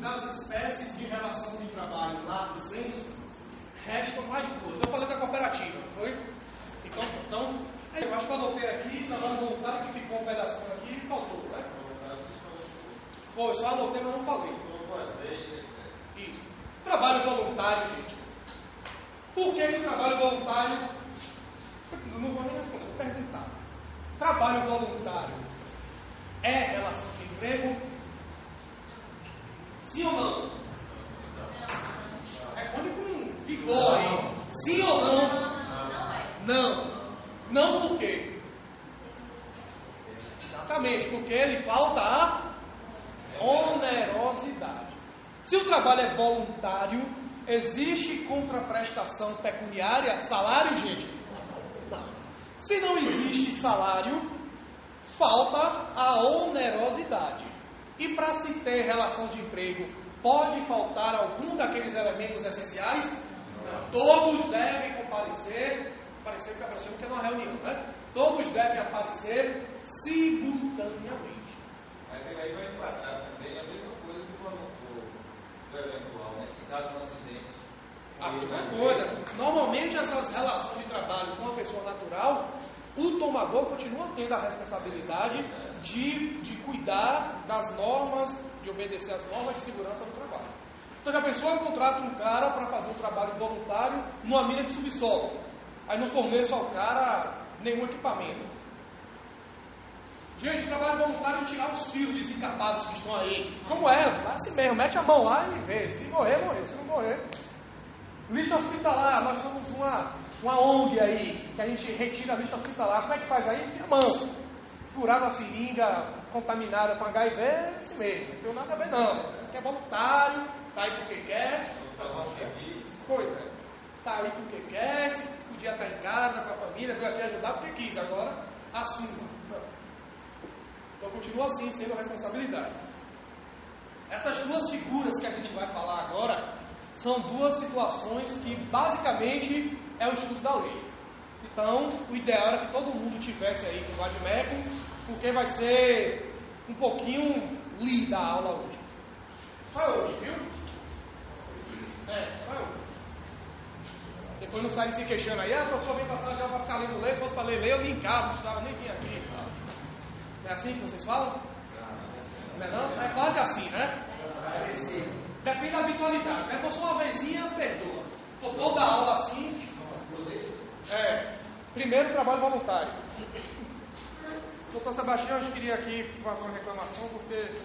das espécies de relação de trabalho lá do censo, restam mais duas. Eu falei da cooperativa, não foi? Então, eu acho que eu anotei aqui, trabalho voluntário que ficou um pedacinho aqui e faltou, né? Foi, só anotei, mas não falei. Isso. Trabalho voluntário, gente. Por que o trabalho voluntário... Eu não vou nem responder, vou perguntar. Trabalho voluntário é relação de emprego? Sim ou não? Responde com vigor aí. Sim ou não? Não. Não por quê? Exatamente, porque lhe falta a onerosidade. Se o trabalho é voluntário, existe contraprestação pecuniária? Salário, gente? Não. Se não existe salário, falta a onerosidade. E para se ter relação de emprego, pode faltar algum daqueles elementos essenciais? Não. Todos devem comparecer, aparecer que está parecendo que é uma reunião, né? Todos devem aparecer simultaneamente. Mas ele aí vai enquadrar também a mesma coisa do eventual, nesse caso do acidente. A mesma coisa. Normalmente essas relações de trabalho com a pessoa natural, o tomador continua tendo a responsabilidade de cuidar das normas, de obedecer às normas de segurança do trabalho. Então a pessoa contrata um cara para fazer um trabalho voluntário numa mina de subsolo. Aí não forneço ao cara nenhum equipamento. Gente, trabalho voluntário é tirar os fios desencapados que estão aí. Como é? Faz assim mesmo, mete a mão lá e vê. Se morrer, morreu. Se não morrer. Lixo hospitalar, nós somos uma ONG aí, que a gente retira lixo hospitalar. Como é que faz aí? Tira a mão. Furar uma seringa contaminada com HIV é assim mesmo. Não tem nada a ver não. Que é voluntário, tá aí porque quer. Pois é. Tá aí porque quer, podia estar em casa com a família, veio até ajudar porque quis. Agora, assuma. Não. Então continua assim, sendo a responsabilidade. Essas duas figuras que a gente vai falar agora são duas situações que basicamente é o estudo da lei. Então, o ideal era que todo mundo tivesse aí com o Vadimeco, porque vai ser um pouquinho lida a aula hoje. Só hoje, viu? Só hoje. Depois não sai se queixando aí, a professora vem passar já para ficar lendo lei, se fosse para ler, eu li em casa, não precisava nem vir aqui. Não é assim que vocês falam? Não é não? É quase assim, né? Depende da habitualidade, né? Se fosse uma vezinha, perdoa. Se for toda aula assim... Primeiro, trabalho voluntário. Professor Sebastião, a gente queria aqui fazer uma reclamação, porque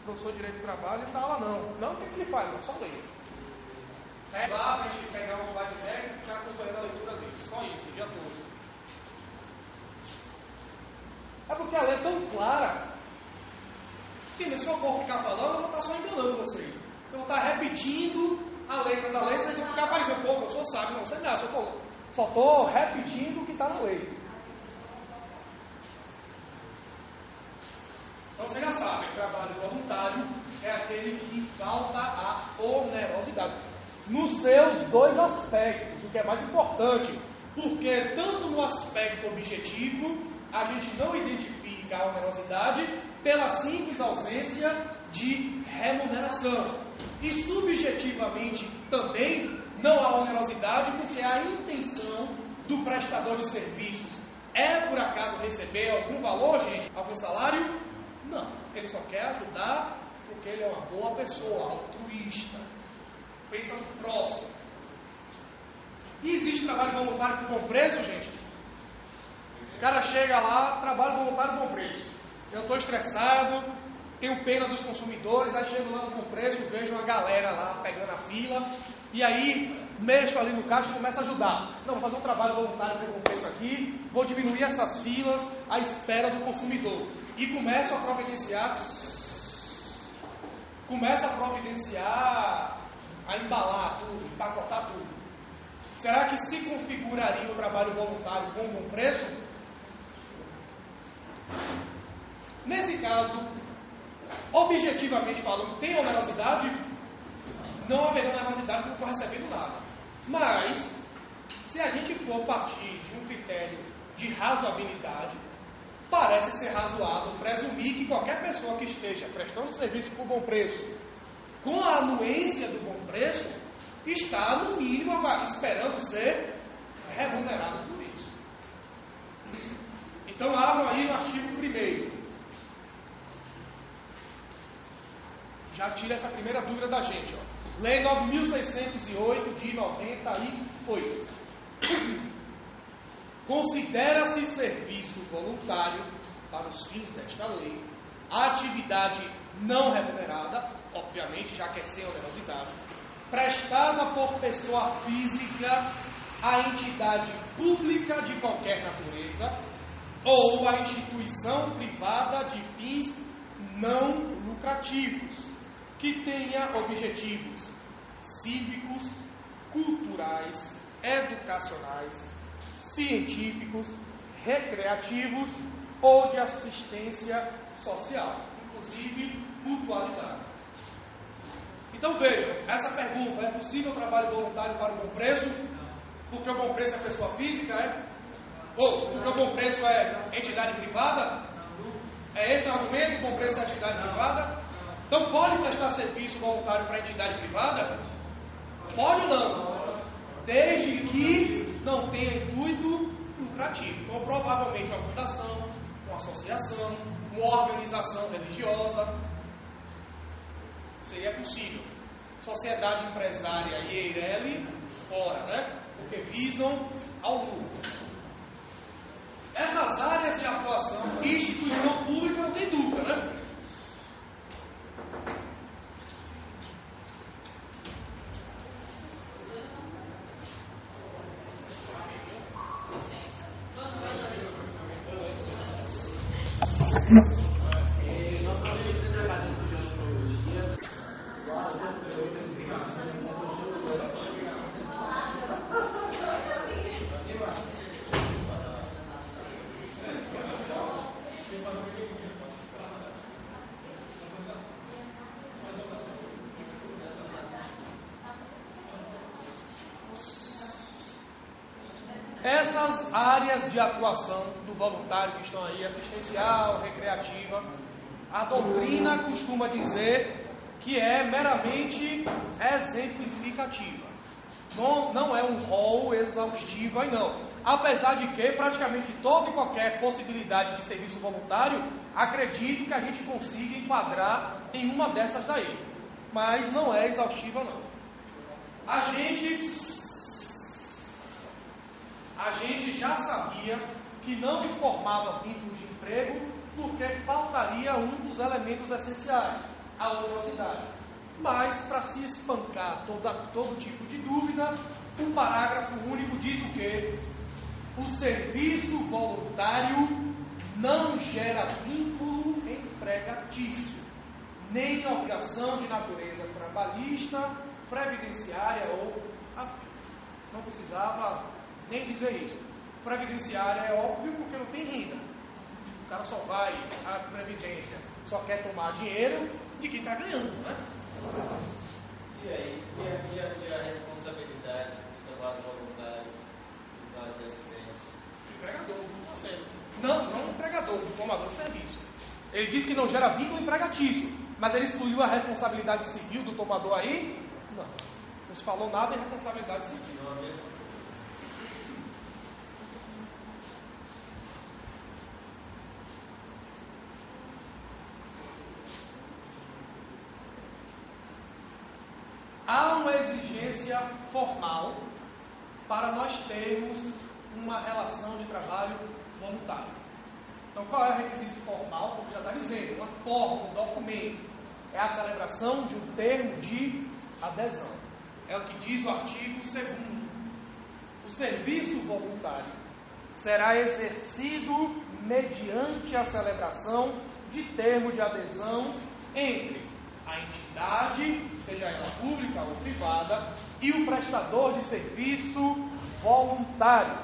o professor de Direito do Trabalho não dá aula não. Não tem que ele faz, não, só ler. Lá para a gente pegar um slide técnico e ficar acompanhando a leitura dele. Só isso, o dia todo. É porque a lei é tão clara. Sim, se eu for ficar falando, eu vou estar só enganando vocês. Eu vou estar repetindo a letra da lei, vocês vão ficar parecendo, pô, o professor sabe. Não, você não, só estou repetindo o que está na lei. Então você já sabe, trabalho voluntário é aquele que falta a onerosidade. Nos seus dois aspectos, o que é mais importante, porque tanto no aspecto objetivo, a gente não identifica a onerosidade pela simples ausência de remuneração. E subjetivamente também não há onerosidade porque a intenção do prestador de serviços é por acaso receber algum valor, gente? Algum salário? Não. Ele só quer ajudar porque ele é uma boa pessoa, altruísta. Pensa no próximo. E existe trabalho voluntário com bom preço, gente? O cara chega lá, trabalho voluntário com bom preço. Eu estou estressado, tenho pena dos consumidores, aí chego lá no bom preço, vejo uma galera lá pegando a fila, e aí mexo ali no caixa e começo a ajudar. Não, vou fazer um trabalho voluntário com bom preço aqui, vou diminuir essas filas à espera do consumidor. E começo a providenciar, a embalar tudo, empacotar tudo. Será que se configuraria o trabalho voluntário com bom preço? Nesse caso, objetivamente falando, tem onerosidade? Não haverá onerosidade porque não estou recebendo nada. Mas, se a gente for partir de um critério de razoabilidade, parece ser razoável presumir que qualquer pessoa que esteja prestando serviço por bom preço com a anuência do bom preço, está no mínimo esperando ser remunerado por isso. Então abram aí no artigo 1º. Já tira essa primeira dúvida da gente. Ó. Lei 9.608 de 98. Considera-se serviço voluntário, para os fins desta lei, a atividade não remunerada, obviamente, já que é sem onerosidade, prestada por pessoa física a entidade pública de qualquer natureza ou a instituição privada de fins não lucrativos, que tenha objetivos cívicos, culturais, educacionais, científicos, recreativos ou de assistência social, inclusive mutualidade. Então vejam, essa pergunta: é possível trabalho voluntário para o bom preço? Porque o bom preço é pessoa física, é? Ou porque o bom preço é entidade privada? É esse o argumento? O bom preço é entidade privada? Então pode prestar serviço voluntário para entidade privada? Pode ou não? Desde que não tenha intuito lucrativo. Então provavelmente uma fundação, uma associação, uma organização religiosa, seria possível. Sociedade empresária e EIRELI, fora, né? Porque visam ao lucro. Essas áreas de atuação, instituição pública, não tem dúvida, né? Essas áreas de atuação do voluntário que estão aí, assistencial, recreativa, a doutrina costuma dizer que é meramente exemplificativa. Não é um rol exaustivo aí não. Apesar de que praticamente toda e qualquer possibilidade de serviço voluntário, acredito que a gente consiga enquadrar em uma dessas daí. Mas não é exaustiva não. A gente já sabia que não formava vínculo de emprego porque faltaria um dos elementos essenciais, a onerosidade. Mas, para se espancar todo tipo de dúvida, o parágrafo único diz o quê? O serviço voluntário não gera vínculo empregatício, nem obrigação de natureza trabalhista, previdenciária ou afim. Não precisava nem dizer isso. Previdenciária é óbvio porque não tem renda. O cara só vai à previdência, só quer tomar dinheiro de quem está ganhando, né? E aí? E a responsabilidade do trabalho voluntário no caso de acidentes? Empregador, não empregador, do tomador de serviço. Ele disse que não gera vínculo empregatício, mas ele excluiu a responsabilidade civil do tomador aí? Não se falou nada em responsabilidade civil. Não, mesmo. Há uma exigência formal para nós termos uma relação de trabalho voluntário. Então, qual é o requisito formal? Como já está dizendo, uma forma, um documento. É a celebração de um termo de adesão. É o que diz o artigo 2º. O serviço voluntário será exercido mediante a celebração de termo de adesão entre a entidade, seja ela pública ou privada, e o prestador de serviço voluntário.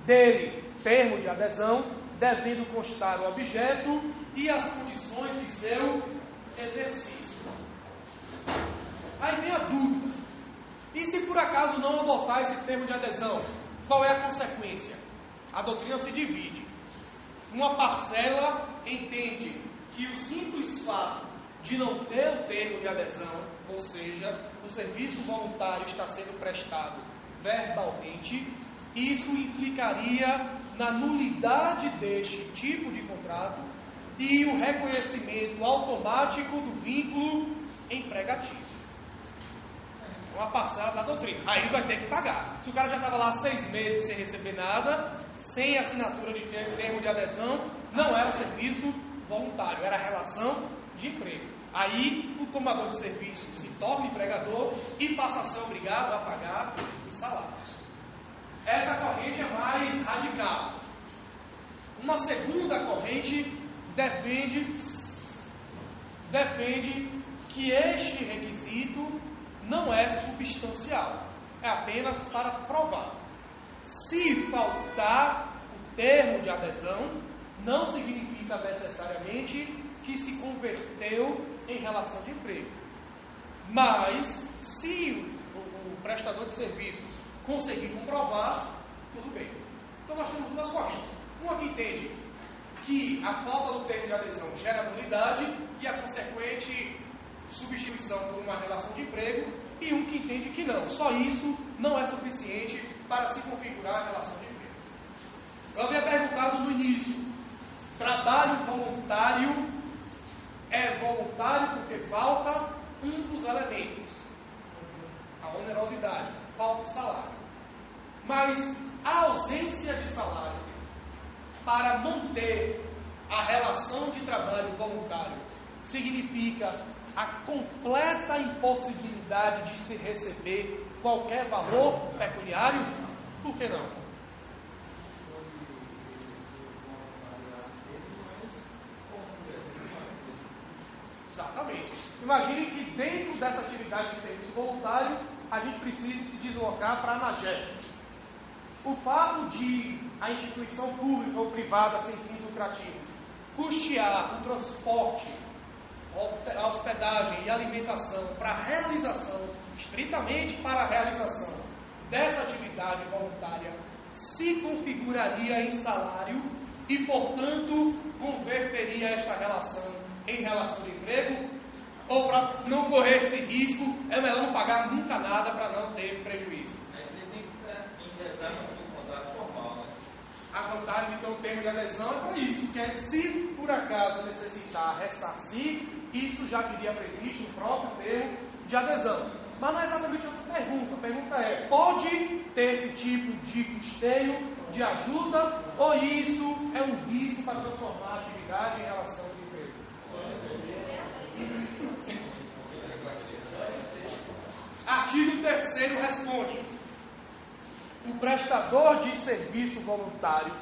Dele, termo de adesão, devendo constar o objeto e as condições de seu exercício. Aí vem a dúvida. E se por acaso não adotar esse termo de adesão, qual é a consequência? A doutrina se divide. Uma parcela entende que o simples fato de não ter o termo de adesão, ou seja, o serviço voluntário está sendo prestado verbalmente, isso implicaria na nulidade deste tipo de contrato e o reconhecimento automático do vínculo empregatício. Uma parcela da doutrina. Aí vai ter que pagar. Se o cara já estava lá 6 meses sem receber nada, sem assinatura de termo de adesão, não era serviço voluntário, era relação de emprego. Aí o tomador de serviço se torna empregador e passa a ser obrigado a pagar os salários. Essa corrente é mais radical. Uma segunda corrente defende que este requisito não é substancial, é apenas para provar. Se faltar o termo de adesão, não significa necessariamente que se converteu em relação de emprego. Mas, se o prestador de serviços conseguir comprovar, tudo bem. Então nós temos duas correntes. Uma que entende que a falta do termo de adesão gera nulidade e a consequente substituição por uma relação de emprego, e um que entende que não. Só isso não é suficiente para se configurar a relação de emprego. Eu havia perguntado no início, trabalho voluntário é voluntário porque falta um dos elementos, a onerosidade, falta o salário. Mas a ausência de salário para manter a relação de trabalho voluntário significa a completa impossibilidade de se receber qualquer valor pecuniário? Por que não? Exatamente. Imagine que dentro dessa atividade de serviço voluntário, a gente precise se deslocar para a Anagé. O fato de a instituição pública ou privada sem fins lucrativos custear o transporte, a hospedagem e alimentação para a realização, estritamente para a realização dessa atividade voluntária, se configuraria em salário e, portanto, converteria esta relação em relação de emprego? Ou, para não correr esse risco, é melhor não pagar nunca nada para não ter prejuízo? Aí você tem que indexar no contrato formal, né? A vantagem de ter um termo de adesão é para isso, porque se por acaso necessitar ressarcir, isso já viria previsto no próprio termo de adesão. Mas não é exatamente essa pergunta. A pergunta é, pode ter esse tipo de custeio, de ajuda, ou isso é um risco para transformar a atividade em relação de emprego? Artigo 3º responde: o prestador de serviço voluntário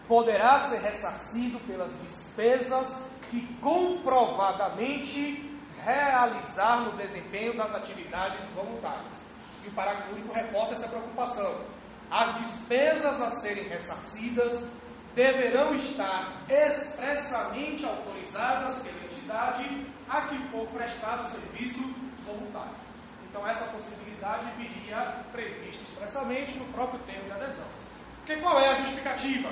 poderá ser ressarcido pelas despesas que comprovadamente realizar no desempenho das atividades voluntárias. E o parágrafo único reforça essa preocupação. As despesas a serem ressarcidas deverão estar expressamente autorizadas pela entidade a que for prestado o serviço voluntário. Então essa possibilidade viria prevista expressamente no próprio termo de adesão. Porque qual é a justificativa?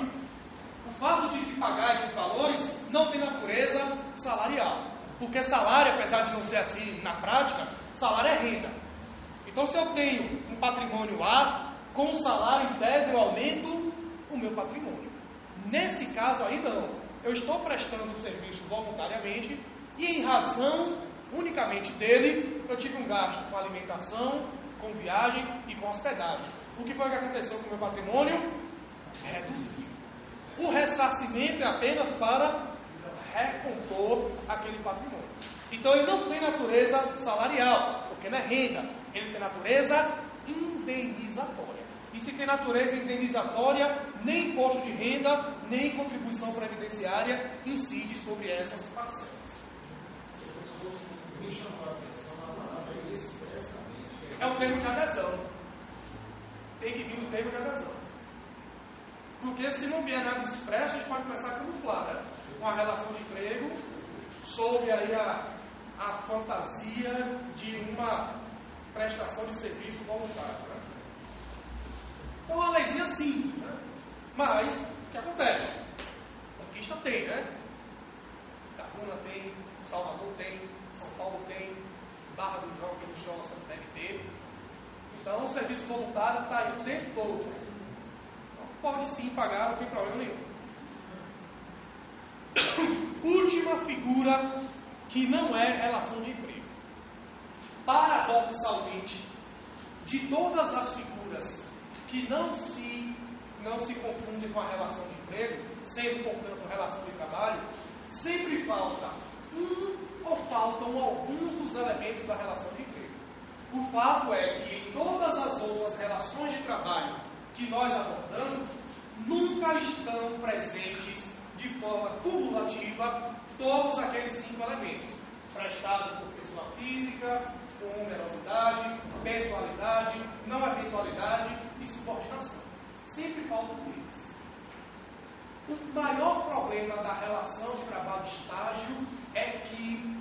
O fato de se pagar esses valores não tem natureza salarial. Porque salário, apesar de não ser assim na prática, salário é renda. Então se eu tenho um patrimônio A, com o salário em tese eu aumento o meu patrimônio. Nesse caso aí não. Eu estou prestando o serviço voluntariamente e em razão unicamente dele, eu tive um gasto com alimentação, com viagem e com hospedagem. O que foi que aconteceu com o meu patrimônio? Reduziu. O ressarcimento é apenas para recompor aquele patrimônio. Então ele não tem natureza salarial, porque não é renda. Ele tem natureza indenizatória. E se tem natureza indenizatória, nem imposto de renda, nem contribuição previdenciária incide sobre essas parcelas. Me chamou a atenção na palavra expressamente. É o termo de adesão. Tem que vir o termo de adesão. Porque se não vier nada expresso, a gente pode começar a camuflar, né? Com a relação de emprego, sob aí a fantasia de uma prestação de serviço voluntário. Né? Então, uma leizinha simples, né? Mas, o que acontece? Conquista tem, né? Tabuna tem, Salvador tem, São Paulo tem, Barra do Jossa deve ter. Então, o serviço voluntário está aí o tempo todo. Então, pode sim pagar, não tem problema nenhum. Última figura que não é relação de emprego. Paradoxalmente, de todas as figuras que não se confundem com a relação de emprego, sendo, portanto, relação de trabalho, sempre falta ou faltam alguns dos elementos da relação de emprego. O fato é que em todas as outras relações de trabalho que nós abordamos, nunca estão presentes de forma cumulativa todos aqueles 5 elementos: prestado por pessoa física, onerosidade, pessoalidade, não eventualidade e subordinação. Sempre faltam eles. O maior problema da relação de trabalho-estágio é que,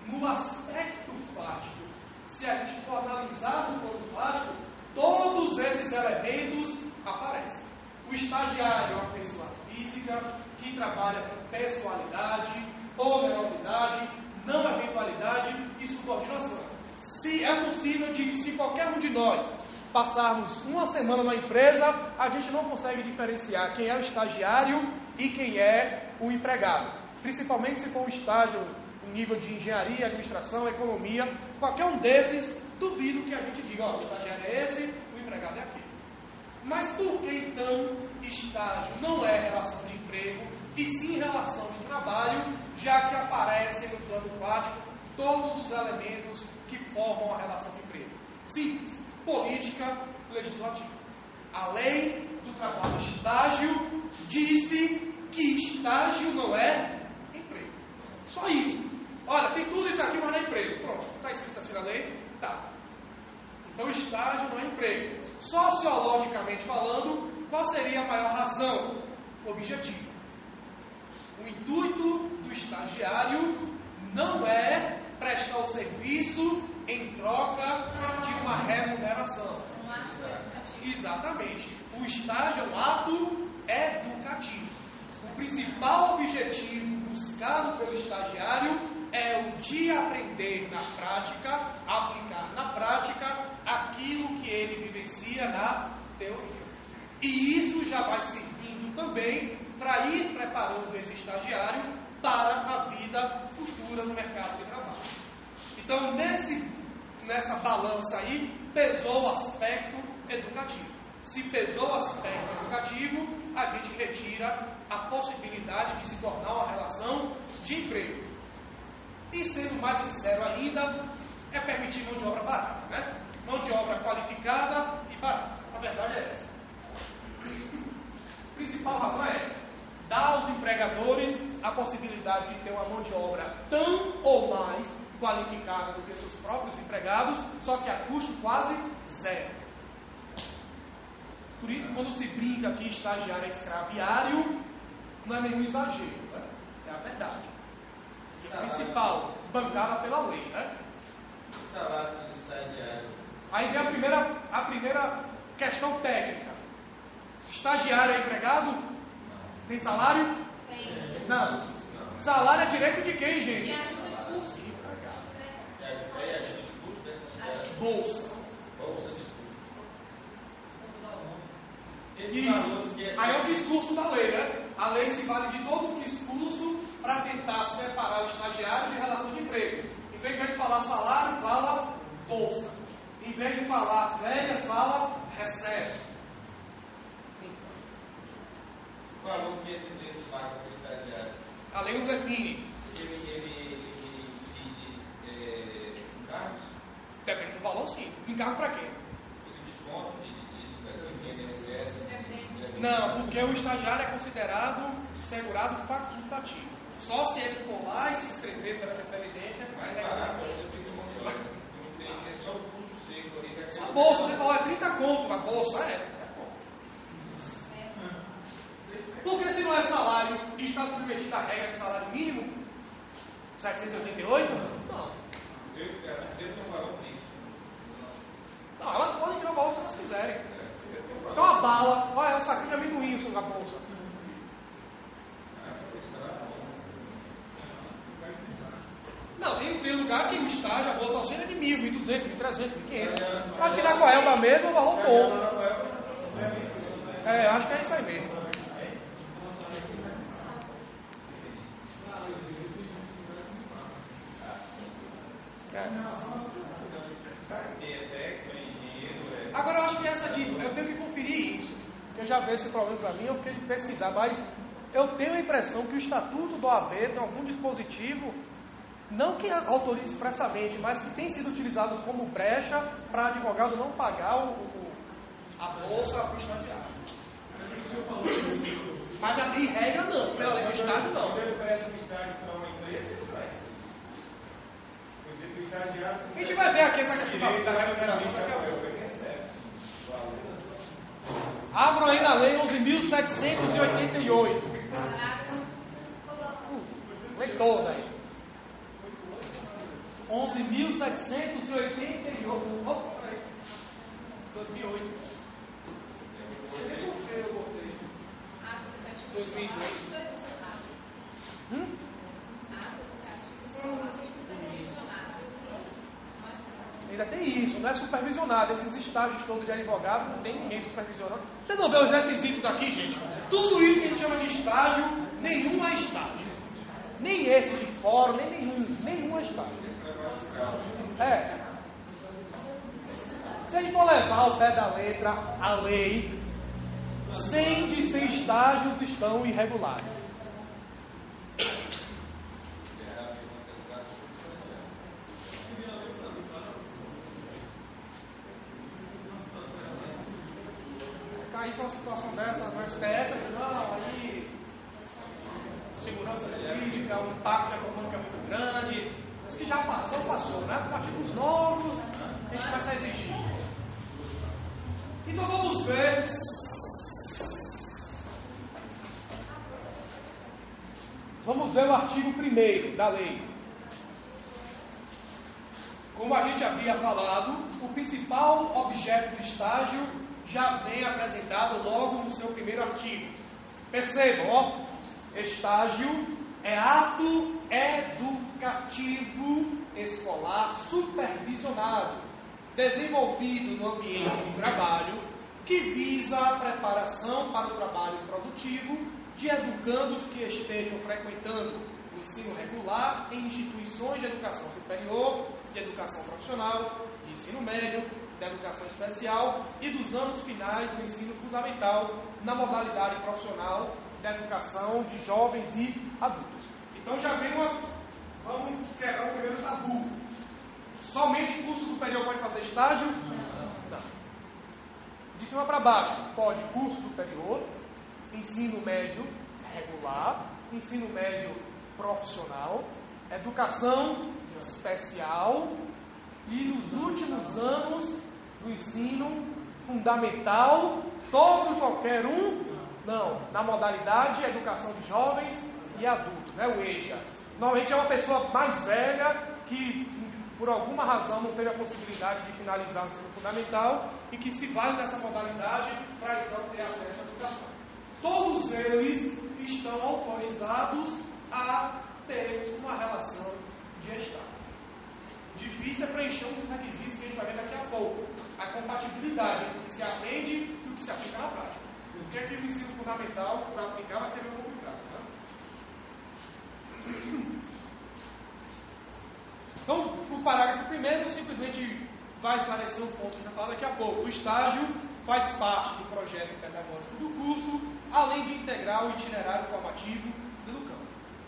no aspecto fático, se a gente for analisar no plano fático, todos esses elementos aparecem. O estagiário é uma pessoa física que trabalha com pessoalidade, onerosidade, não eventualidade e subordinação. Se é possível de que, se qualquer um de nós passarmos uma semana na empresa, a gente não consegue diferenciar quem é o estagiário e quem é o empregado. Principalmente se for um estágio, um nível de engenharia, administração, economia, qualquer um desses, duvido que a gente diga, ó, o estagiário é esse, o empregado é aquele. Mas por que então estágio não é relação de emprego e sim relação de trabalho, já que aparecem no plano fático todos os elementos que formam a relação de emprego? Simples: política legislativa. A lei do trabalho estágio disse que estágio não é emprego. Só isso. Olha, tem tudo isso aqui, mas não é emprego. Pronto, está escrito assim na lei? Tá. Então estágio não é emprego. Sociologicamente falando, qual seria a maior razão? Objetivo. O intuito do estagiário não é prestar o serviço em troca de uma remuneração. Um ato educativo. Exatamente. O estágio é um ato educativo. O principal objetivo buscado pelo estagiário é o de aprender na prática, aplicar na prática aquilo que ele vivencia na teoria. E isso já vai servindo também para ir preparando esse estagiário para a vida futura no mercado de trabalho. Então, nessa balança aí, pesou o aspecto educativo. Se pesou o aspecto educativo, a gente retira a possibilidade de se tornar uma relação de emprego. E sendo mais sincero ainda, é permitir mão de obra barata, né? Mão de obra qualificada e barata. A verdade é essa. A principal razão é essa: dar aos empregadores a possibilidade de ter uma mão de obra tão ou mais qualificada do que seus próprios empregados, só que a custo quase zero. Por isso, quando se brinca que estagiário é escraviário, não é nenhum exagero, né? É a verdade. E o principal, bancada pela lei, né? O salário do estagiário. Aí vem a primeira questão técnica. Estagiário é empregado? Não. Tem salário? Tem. Não. Salário é direito de quem, E gente? ajuda de custo. E ajuda de custo, né? Bolsa. Bolsa de custo. Esses Isso. valores que Aí é o discurso da lei, né? A lei se vale de todo o discurso para tentar separar o estagiário de relação de emprego. Então, em vez de falar salário, fala bolsa. Em vez de falar férias, fala recesso. o valor que esse preço paga para o estagiário. A lei não define. Ele incide encargos? Depende do valor, sim. Encargo para quê? Esse desconto disso, do INSS? Não, porque o estagiário é considerado segurado facultativo. Só se ele for lá e se inscrever pela previdência. Mais barato, você fica com mão de obra. Não tem só o custo seco ali. Só a bolsa, né? É 30 conto a bolsa, Porque se não é salário e está submetido à regra de salário mínimo, 788? Não. Essa empresa tem um valor fixo. Não, elas podem tirar o valor se elas quiserem. Então a bala, olha, é um saquinho de amendoim na bolsa. primeiro lugar que o estágio, a bolsa auxílio é de 1.000, 1.200, 1.300, 1.500. Acho que na Coelba mesmo o valor bom. Acho que é isso aí mesmo. Agora eu acho que essa dica, eu tenho que conferir isso. Eu já vejo esse problema para mim, eu fiquei de pesquisar, mas eu tenho a impressão que o Estatuto do OAB tem algum dispositivo, não que autorize expressamente, mas que tem sido utilizado como brecha para advogado não pagar a bolsa para o estagiário. Mas abrir regra não, pela lei do estágio não. A gente vai ver aqui essa questão da remuneração daqui a pouco. Abro aí na lei 11.788. Lê toda aí. 11.788. Opa, peraí. 2008. Você vê por que eu botei? 2002. Ainda tem isso, não é supervisionado. Esses estágios todos de advogado não tem ninguém supervisionando. Vocês vão ver os requisitos aqui, gente. Tudo isso que a gente chama de estágio, nenhum é estágio. Nem esse de fórum, nem nenhum é estágio. Se a gente for levar ao pé da letra a lei, 100 de 100 estágios estão irregulares. Caísse uma situação dessa no STF, não, aí segurança jurídica, um impacto econômico é muito grande. Isso que já passou, né? A partir dos novos, a gente começa a exigir. Então vamos ver. Vamos ver o artigo 1º da lei. Como a gente havia falado, o principal objeto do estágio já vem apresentado logo no seu primeiro artigo. Percebam, ó, estágio é ato educativo escolar supervisionado, desenvolvido no ambiente de trabalho, que visa a preparação para o trabalho produtivo de educandos que estejam frequentando o ensino regular em instituições de educação superior, de educação profissional, de ensino médio, de educação especial e dos anos finais do ensino fundamental na modalidade profissional da educação de jovens e adultos. Então já vem vamos quebrar o primeiro tabu. Somente curso superior pode fazer estágio? Não. De cima para baixo, pode curso superior, ensino médio regular, ensino médio profissional, educação especial e nos últimos anos do ensino fundamental, qualquer um, não, na modalidade educação de jovens e adultos, né, o EJA. Normalmente é uma pessoa mais velha que, por alguma razão, não teve a possibilidade de finalizar o ensino fundamental e que se vale dessa modalidade para então ter acesso à educação. Todos eles estão autorizados a ter uma relação de estágio. Difícil é preencher um dos requisitos que a gente vai ver daqui a pouco. A compatibilidade entre o que se aprende e o que se aplica na prática. Porque aqui no ensino fundamental, para aplicar, vai ser meio complicado. Né? Então, o parágrafo 1º simplesmente vai esclarecer um ponto que a gente vai falar daqui a pouco. O estágio faz parte do projeto pedagógico do curso, além de integrar o itinerário formativo do educando.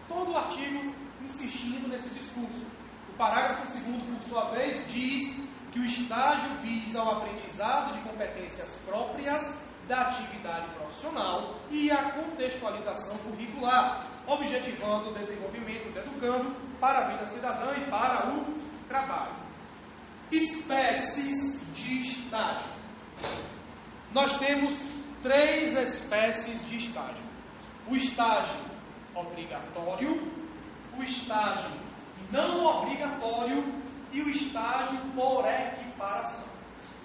Todo o artigo insistindo nesse discurso. O parágrafo 2º, por sua vez, diz que o estágio visa o aprendizado de competências próprias da atividade profissional e a contextualização curricular, objetivando o desenvolvimento do educando para a vida cidadã e para o trabalho. Espécies de estágio. Nós temos 3 espécies de estágio. O estágio obrigatório, o estágio não obrigatório e o estágio por equiparação.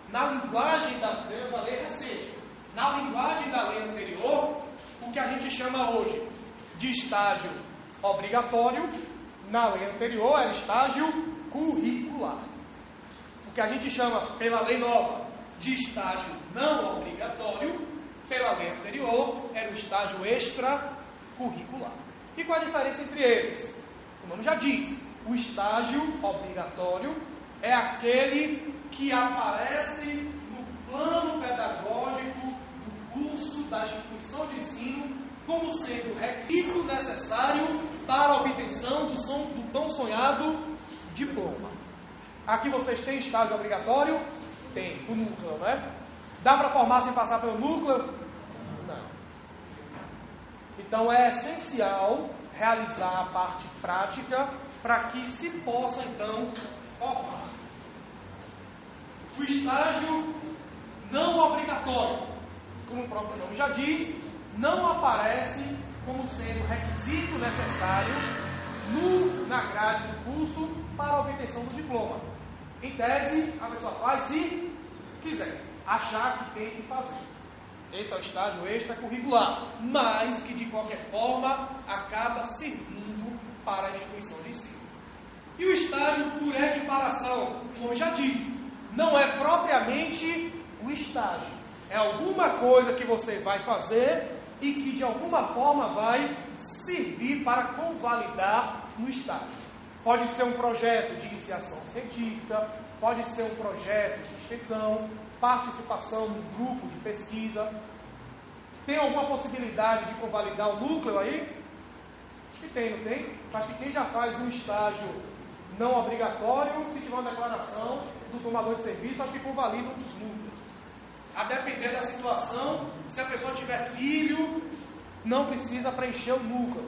Na linguagem da lei recente, na linguagem da lei anterior, o que a gente chama hoje de estágio obrigatório na lei anterior era estágio curricular. O que a gente chama, pela lei nova, de estágio não obrigatório, pela lei anterior, era o estágio extracurricular. E qual a diferença entre eles? O nome já diz, o estágio obrigatório é aquele que aparece no plano pedagógico do curso da instituição de ensino como sendo requisito necessário para a obtenção do tão sonhado diploma. Aqui vocês têm estágio obrigatório? Tem, o núcleo, né? Dá para formar sem passar pelo núcleo? Não. Então é essencial realizar a parte prática para que se possa então formar. O estágio não obrigatório, como o próprio nome já diz, não aparece como sendo requisito necessário na grade do curso para a obtenção do diploma. Em tese, a pessoa faz se quiser, achar que tem que fazer. Esse é o estágio extracurricular, mas que de qualquer forma acaba servindo para a instituição de ensino. E o estágio por equiparação, como já disse, não é propriamente o estágio. É alguma coisa que você vai fazer e que de alguma forma vai servir para convalidar no estágio. Pode ser um projeto de iniciação científica, pode ser um projeto de extensão, participação num grupo de pesquisa. Tem alguma possibilidade de convalidar o núcleo aí? Acho que tem, não tem? Acho que quem já faz um estágio não obrigatório, se tiver uma declaração do tomador de serviço, acho que convalida um dos núcleos. A depender da situação, se a pessoa tiver filho, não precisa preencher o núcleo,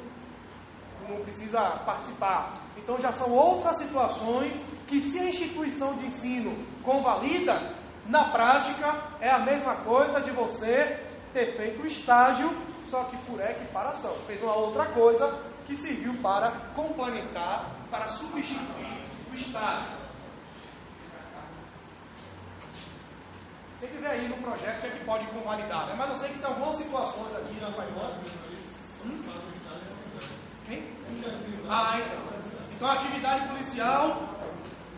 não precisa participar. Então já são outras situações que, se a instituição de ensino convalida, na prática é a mesma coisa de você ter feito o estágio, só que por equiparação. Fez uma outra coisa que serviu para complementar, para substituir o estágio. Tem que ver aí no projeto que é que pode convalidar, né? Mas eu sei que tem algumas situações aqui na Paimona. Quem? Então a atividade policial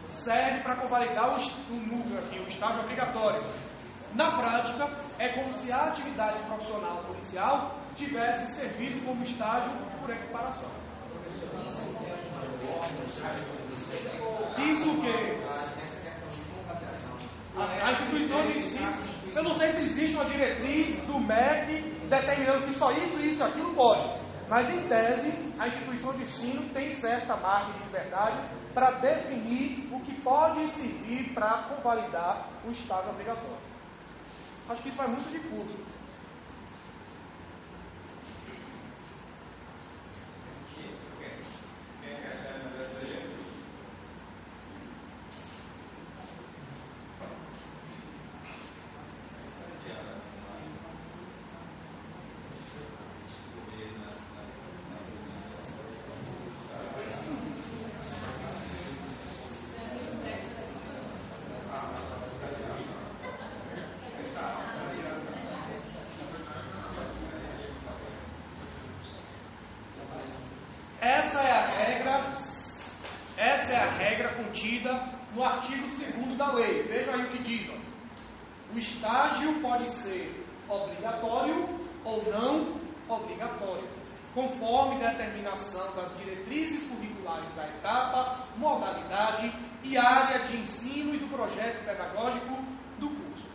serve para convalidar o núcleo aqui, o estágio obrigatório. Na prática, é como se a atividade profissional policial tivesse servido como estágio por equiparação. Isso o quê? A instituição de ensino, eu não sei se existe uma diretriz do MEC determinando que só isso, isso, aquilo pode. Mas, em tese, a instituição de ensino tem certa margem de liberdade para definir o que pode servir para convalidar o estágio obrigatório. Acho que isso vai muito de curso. Essa é a regra contida no artigo 2º da lei. Vejam aí o que diz. O estágio pode ser obrigatório ou não obrigatório, conforme determinação das diretrizes curriculares da etapa, modalidade e área de ensino e do projeto pedagógico do curso.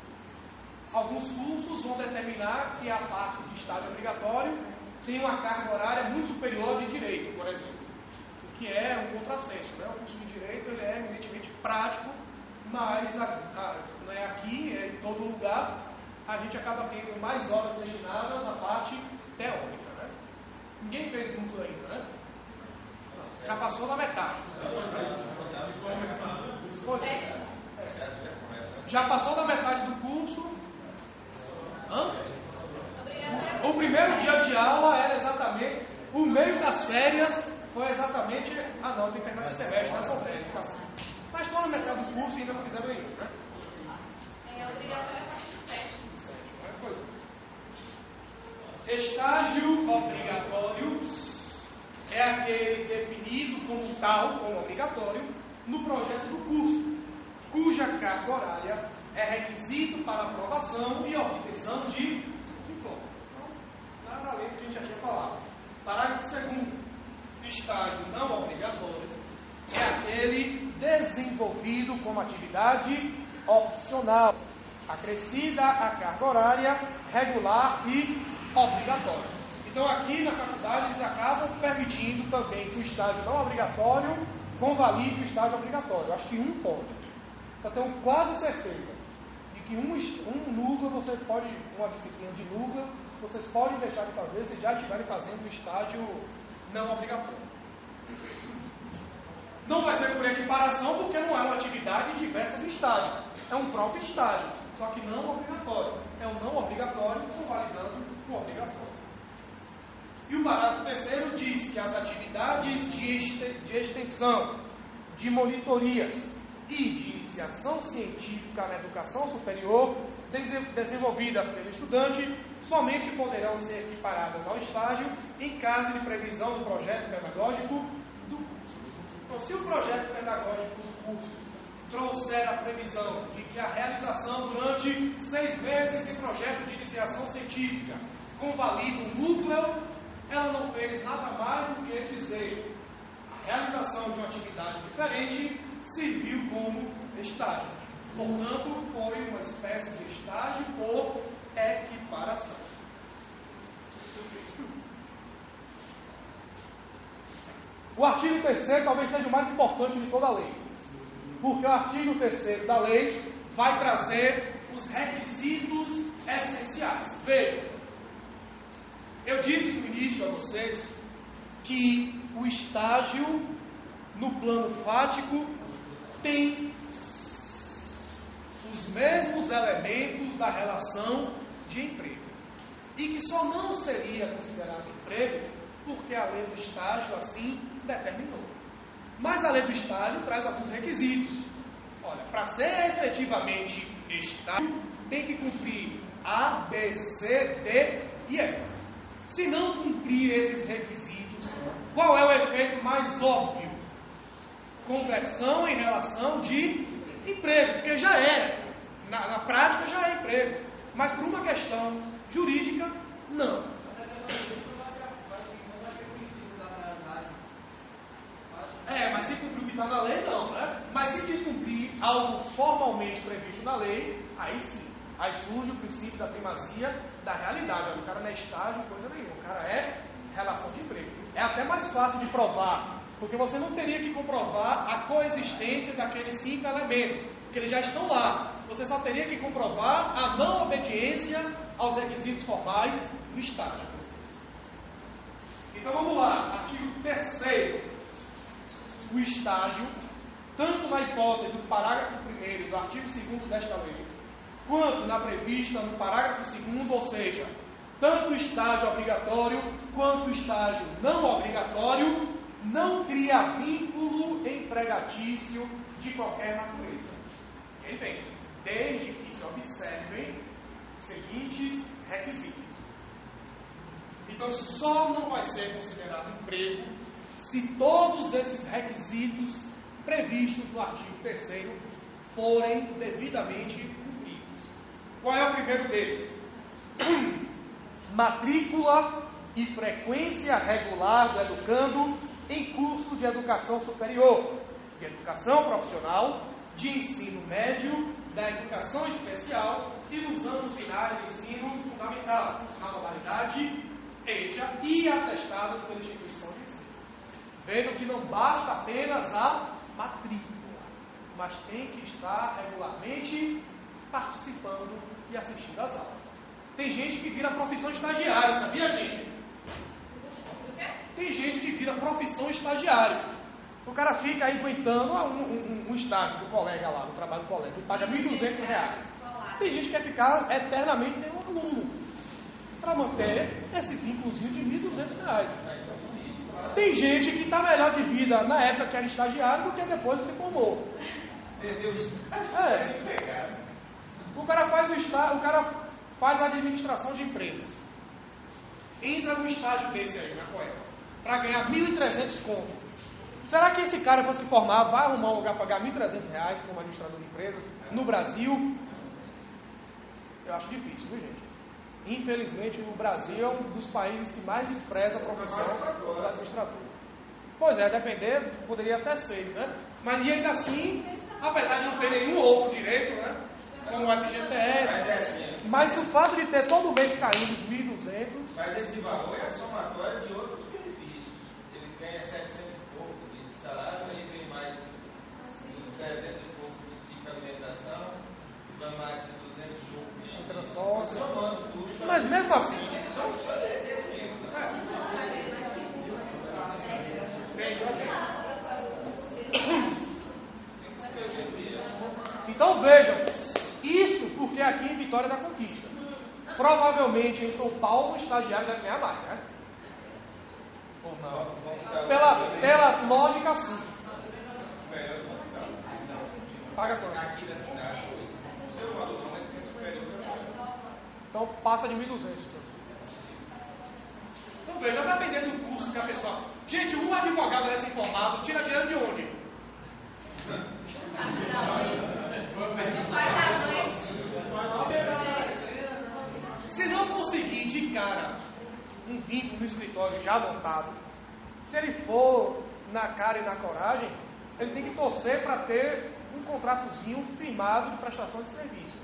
Alguns cursos vão determinar que a parte de estágio obrigatório tem uma carga horária muito superior de direito, por exemplo, o que é um contrassenso, né? O curso de direito ele é evidentemente prático, mas aqui, em todo lugar, a gente acaba tendo mais horas destinadas à parte teórica, né? Ninguém fez núcleo ainda, né? Já passou da metade. Já passou da metade do curso. O primeiro dia de aula era exatamente, o meio das férias foi exatamente, não, tem que terminar esse semestre, não são férias, tá certo. Mas estou na metade do curso e ainda não fizeram isso, né? É obrigatório a partir do 7º. Estágio obrigatório é aquele definido como tal, como obrigatório, no projeto do curso, cuja carga horária é requisito para aprovação e obtenção de diploma. Então, nada além do que a gente já tinha falado. Parágrafo 2º. Estágio não obrigatório é aquele desenvolvido como atividade opcional, acrescida à carga horária regular e obrigatória. Então, aqui na faculdade, eles acabam permitindo também que o estágio não obrigatório convalide o estágio obrigatório. Eu acho que um pode. Eu tenho quase certeza de que um núcleo, você pode, uma disciplina de núcleo, vocês podem deixar de fazer se já estiverem fazendo o estágio não obrigatório. Não vai ser por equiparação, porque não é uma atividade diversa do estágio. É um próprio estágio, só que não obrigatório. É um não obrigatório convalidando o obrigatório. E o parágrafo 3º diz que as atividades de extensão, de monitorias e de iniciação científica na educação superior desenvolvidas pelo estudante somente poderão ser equiparadas ao estágio em caso de previsão do projeto pedagógico do curso. Então, se o projeto pedagógico do curso trouxer a previsão de que a realização durante 6 meses em projeto de iniciação científica convalida um núcleo, ela não fez nada mais do que dizer a realização de uma atividade diferente serviu como estágio. Portanto, foi uma espécie de estágio por equiparação. O artigo 3º talvez seja o mais importante de toda a lei, porque o artigo 3º da lei vai trazer os requisitos essenciais. Vejam, eu disse no início a vocês que o estágio no plano fático tem os mesmos elementos da relação de emprego e que só não seria considerado emprego porque a lei do estágio assim determinou. Mas a lei do estágio traz alguns requisitos. Olha, para ser efetivamente estágio, tem que cumprir A, B, C, D e E. Se não cumprir esses requisitos, qual é o efeito mais óbvio? Conversão em relação de emprego, porque já é, na prática já é emprego, mas por uma questão jurídica, não. Mas se cumprir o que está na lei, não, né? Mas se descumprir algo formalmente previsto na lei, aí sim. Aí surge o princípio da primazia da realidade. O cara não é estágio, coisa nenhuma. O cara é relação de emprego. É até mais fácil de provar, porque você não teria que comprovar a coexistência daqueles 5 elementos, porque eles já estão lá. Você só teria que comprovar a não obediência aos requisitos formais do estágio. Então vamos lá, artigo 3º. O estágio, tanto na hipótese do parágrafo 1º do artigo 2º desta lei, quanto na prevista no parágrafo 2º, ou seja, tanto o estágio obrigatório quanto o estágio não obrigatório, não cria vínculo empregatício de qualquer natureza. Enfim, desde que se observem os seguintes requisitos. Então, só não vai ser considerado emprego se todos esses requisitos previstos no artigo 3º forem devidamente cumpridos. Qual é o primeiro deles? Matrícula e frequência regular do educando em curso de educação superior, de educação profissional, de ensino médio, da educação especial e nos anos finais do ensino fundamental, na modalidade EJA e atestados pela instituição de ensino. Vejam que não basta apenas a matrícula, mas tem que estar regularmente participando e assistindo às aulas. Tem gente que vira profissão estagiária, sabia, gente? Tem gente que vira profissão estagiária. O cara fica aí aguentando um estágio do colega lá, do trabalho do colega, que paga R$1.200. Tem gente que quer ficar eternamente sem um aluno, para manter esse vínculozinho de R$1.200. Tem gente que está melhor de vida na época que era estagiário do que depois que se formou. O cara faz a administração de empresas. Entra num estágio desse aí, na Coeba. para ganhar 1.300 conto. Será que esse cara, depois que formar, vai arrumar um lugar para pagar 1.300 reais como administrador de empresas no Brasil? Eu acho difícil, viu, gente? Infelizmente, o Brasil é um dos países que mais despreza a profissão do administrador. Pois é, depender, poderia até ser, né? Mas e ainda assim, apesar de não ter nenhum outro direito, né? Como o FGTS, mas o fato de ter todo mês caindo os 1.200... Mas esse valor é a somatória de outros benefícios. Ele ganha 700 e pouco de salário, aí vem mais 300 e pouco de alimentação, vai mais de 200 e pouco de transporte. Somando tudo. Mas mesmo assim... Então vejam, isso porque aqui em Vitória da Conquista. Provavelmente em São Paulo o estagiário deve ganhar mais, né? Ou não? Pela lógica, sim. Paga quanto? Aqui da cidade, o seu valor não é superior. Então passa de 1.200. Então veja, dependendo do curso que a pessoa... Gente, um advogado recém-formado tira dinheiro de onde? Se não conseguir de cara um vínculo no escritório já montado, se ele for na cara e na coragem, ele tem que torcer para ter um contratozinho firmado de prestação de serviço,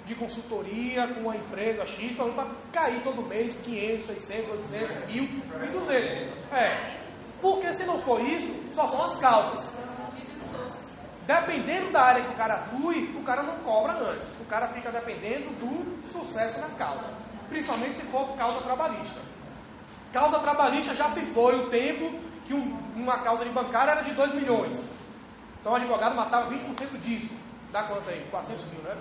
de consultoria com uma empresa X, para cair todo mês 500, 600, 800, 1.000, 1.200. Porque se não for isso, só são as causas. Dependendo da área que o cara atue, o cara não cobra antes. O cara fica dependendo do sucesso na causa. Principalmente se for causa trabalhista. Causa trabalhista já se foi o tempo que uma causa de bancária era de 2 milhões. Então o advogado matava 20% disso. Dá quanto aí? 400 mil, né?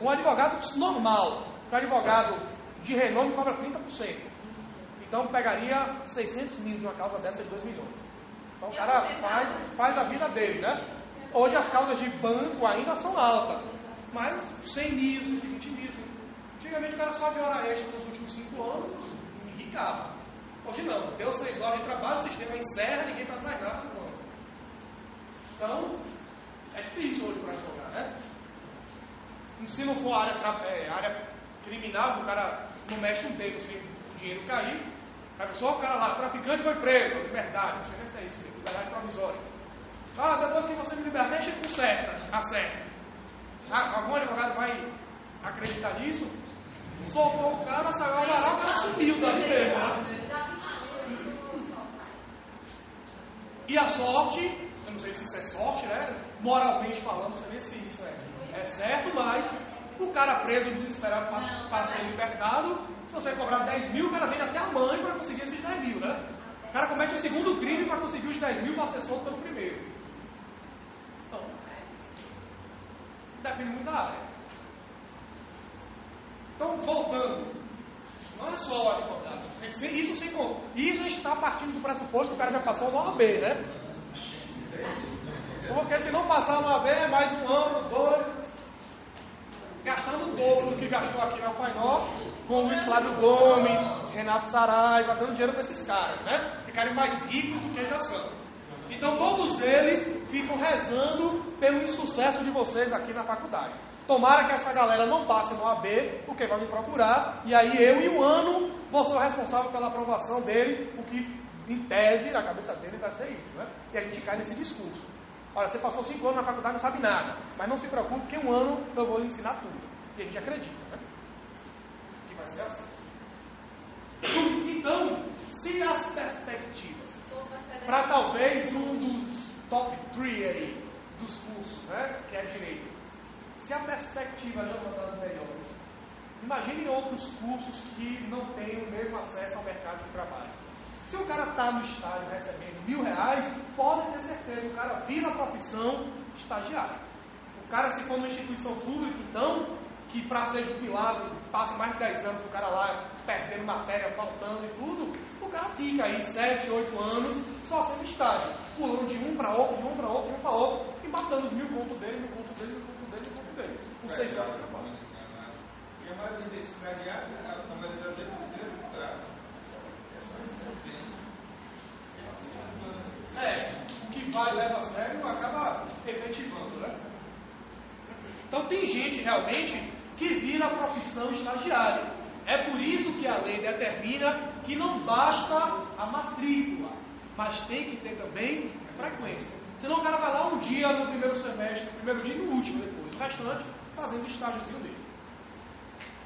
Um advogado normal, um advogado de renome cobra 30%. Então pegaria 600 mil de uma causa dessa de 2 milhões. Então o cara faz a vida dele, né? Hoje as causas de banco ainda são altas, mas 100 mil, 120 mil. Antigamente o cara só de hora extra nos últimos 5 anos e enricava. Hoje não, deu 6 horas de trabalho, o sistema encerra, ninguém faz mais nada no banco. Então, é difícil hoje para advogar, né? Se não for área criminal, o cara não mexe um dedo se o dinheiro cair. A pessoa, o cara lá, traficante foi preso, liberdade, não sei nem se é isso, liberdade provisória. Depois que você me libertar, a gente acerta. Algum advogado vai acreditar nisso? Soltou o cara, saiu o varal, o cara sumiu dali mesmo. Né? E a sorte, eu não sei se isso é sorte, né? Moralmente falando, não sei nem se isso é certo, mas o cara preso, desesperado para ser libertado. Se você cobrar 10 mil, o cara vende até a mãe para conseguir esses 10 mil, né? O cara comete o segundo crime para conseguir os 10 mil para ser solto pelo primeiro. Então, depende muito da área. Então, voltando, não é só o advogado. Isso a gente está partindo do pressuposto que o cara já passou no OAB, né? Porque se não passar no OAB, é mais 1 ano, 2... gastando o dobro do que gastou aqui na Fainó, com o Luiz Flávio Gomes, Renato Saraiva, dando dinheiro para esses caras, né? Ficarem mais ricos do que já são. Então todos eles ficam rezando pelo insucesso de vocês aqui na faculdade. Tomara que essa galera não passe no OAB, porque vai me procurar, e aí eu e o ano vou ser o responsável pela aprovação dele, o que em tese, na cabeça dele, vai ser isso, né? E a gente cai nesse discurso. Olha, você passou 5 anos na faculdade e não sabe nada, mas não se preocupe que 1 ano eu vou lhe ensinar tudo. E a gente acredita, né? Que vai ser assim. Então, se as perspectivas para talvez um dos top 3 aí dos cursos, né, que é direito, se a perspectiva não é uma das melhores, imagine outros cursos que não têm o mesmo acesso ao mercado de trabalho. Se o cara está no estágio recebendo R$1.000, pode ter certeza, o cara vira a profissão estagiário. O cara, se for numa instituição pública, então, que para ser jubilado, passa mais de 10 anos, o cara lá perdendo matéria, faltando e tudo, o cara fica aí 7, 8 anos só sendo estágio, pulando de um para outro, de um para outro, de um para outro, e matando os 1.000 pontos dele, 1.000 pontos dele, 1.000 pontos dele, 1.000 pontos dele, com 6 anos de trabalho. E a maioria desses estagiários, a maioria das vezes, é contrato. O que vai, leva a sério, acaba efetivando, né? Então tem gente realmente que vira a profissão estagiário. É por isso que a lei determina que não basta a matrícula, mas tem que ter também frequência. Senão o cara vai lá um dia no primeiro semestre, no primeiro dia e no último depois, o restante fazendo o estágiozinho dele.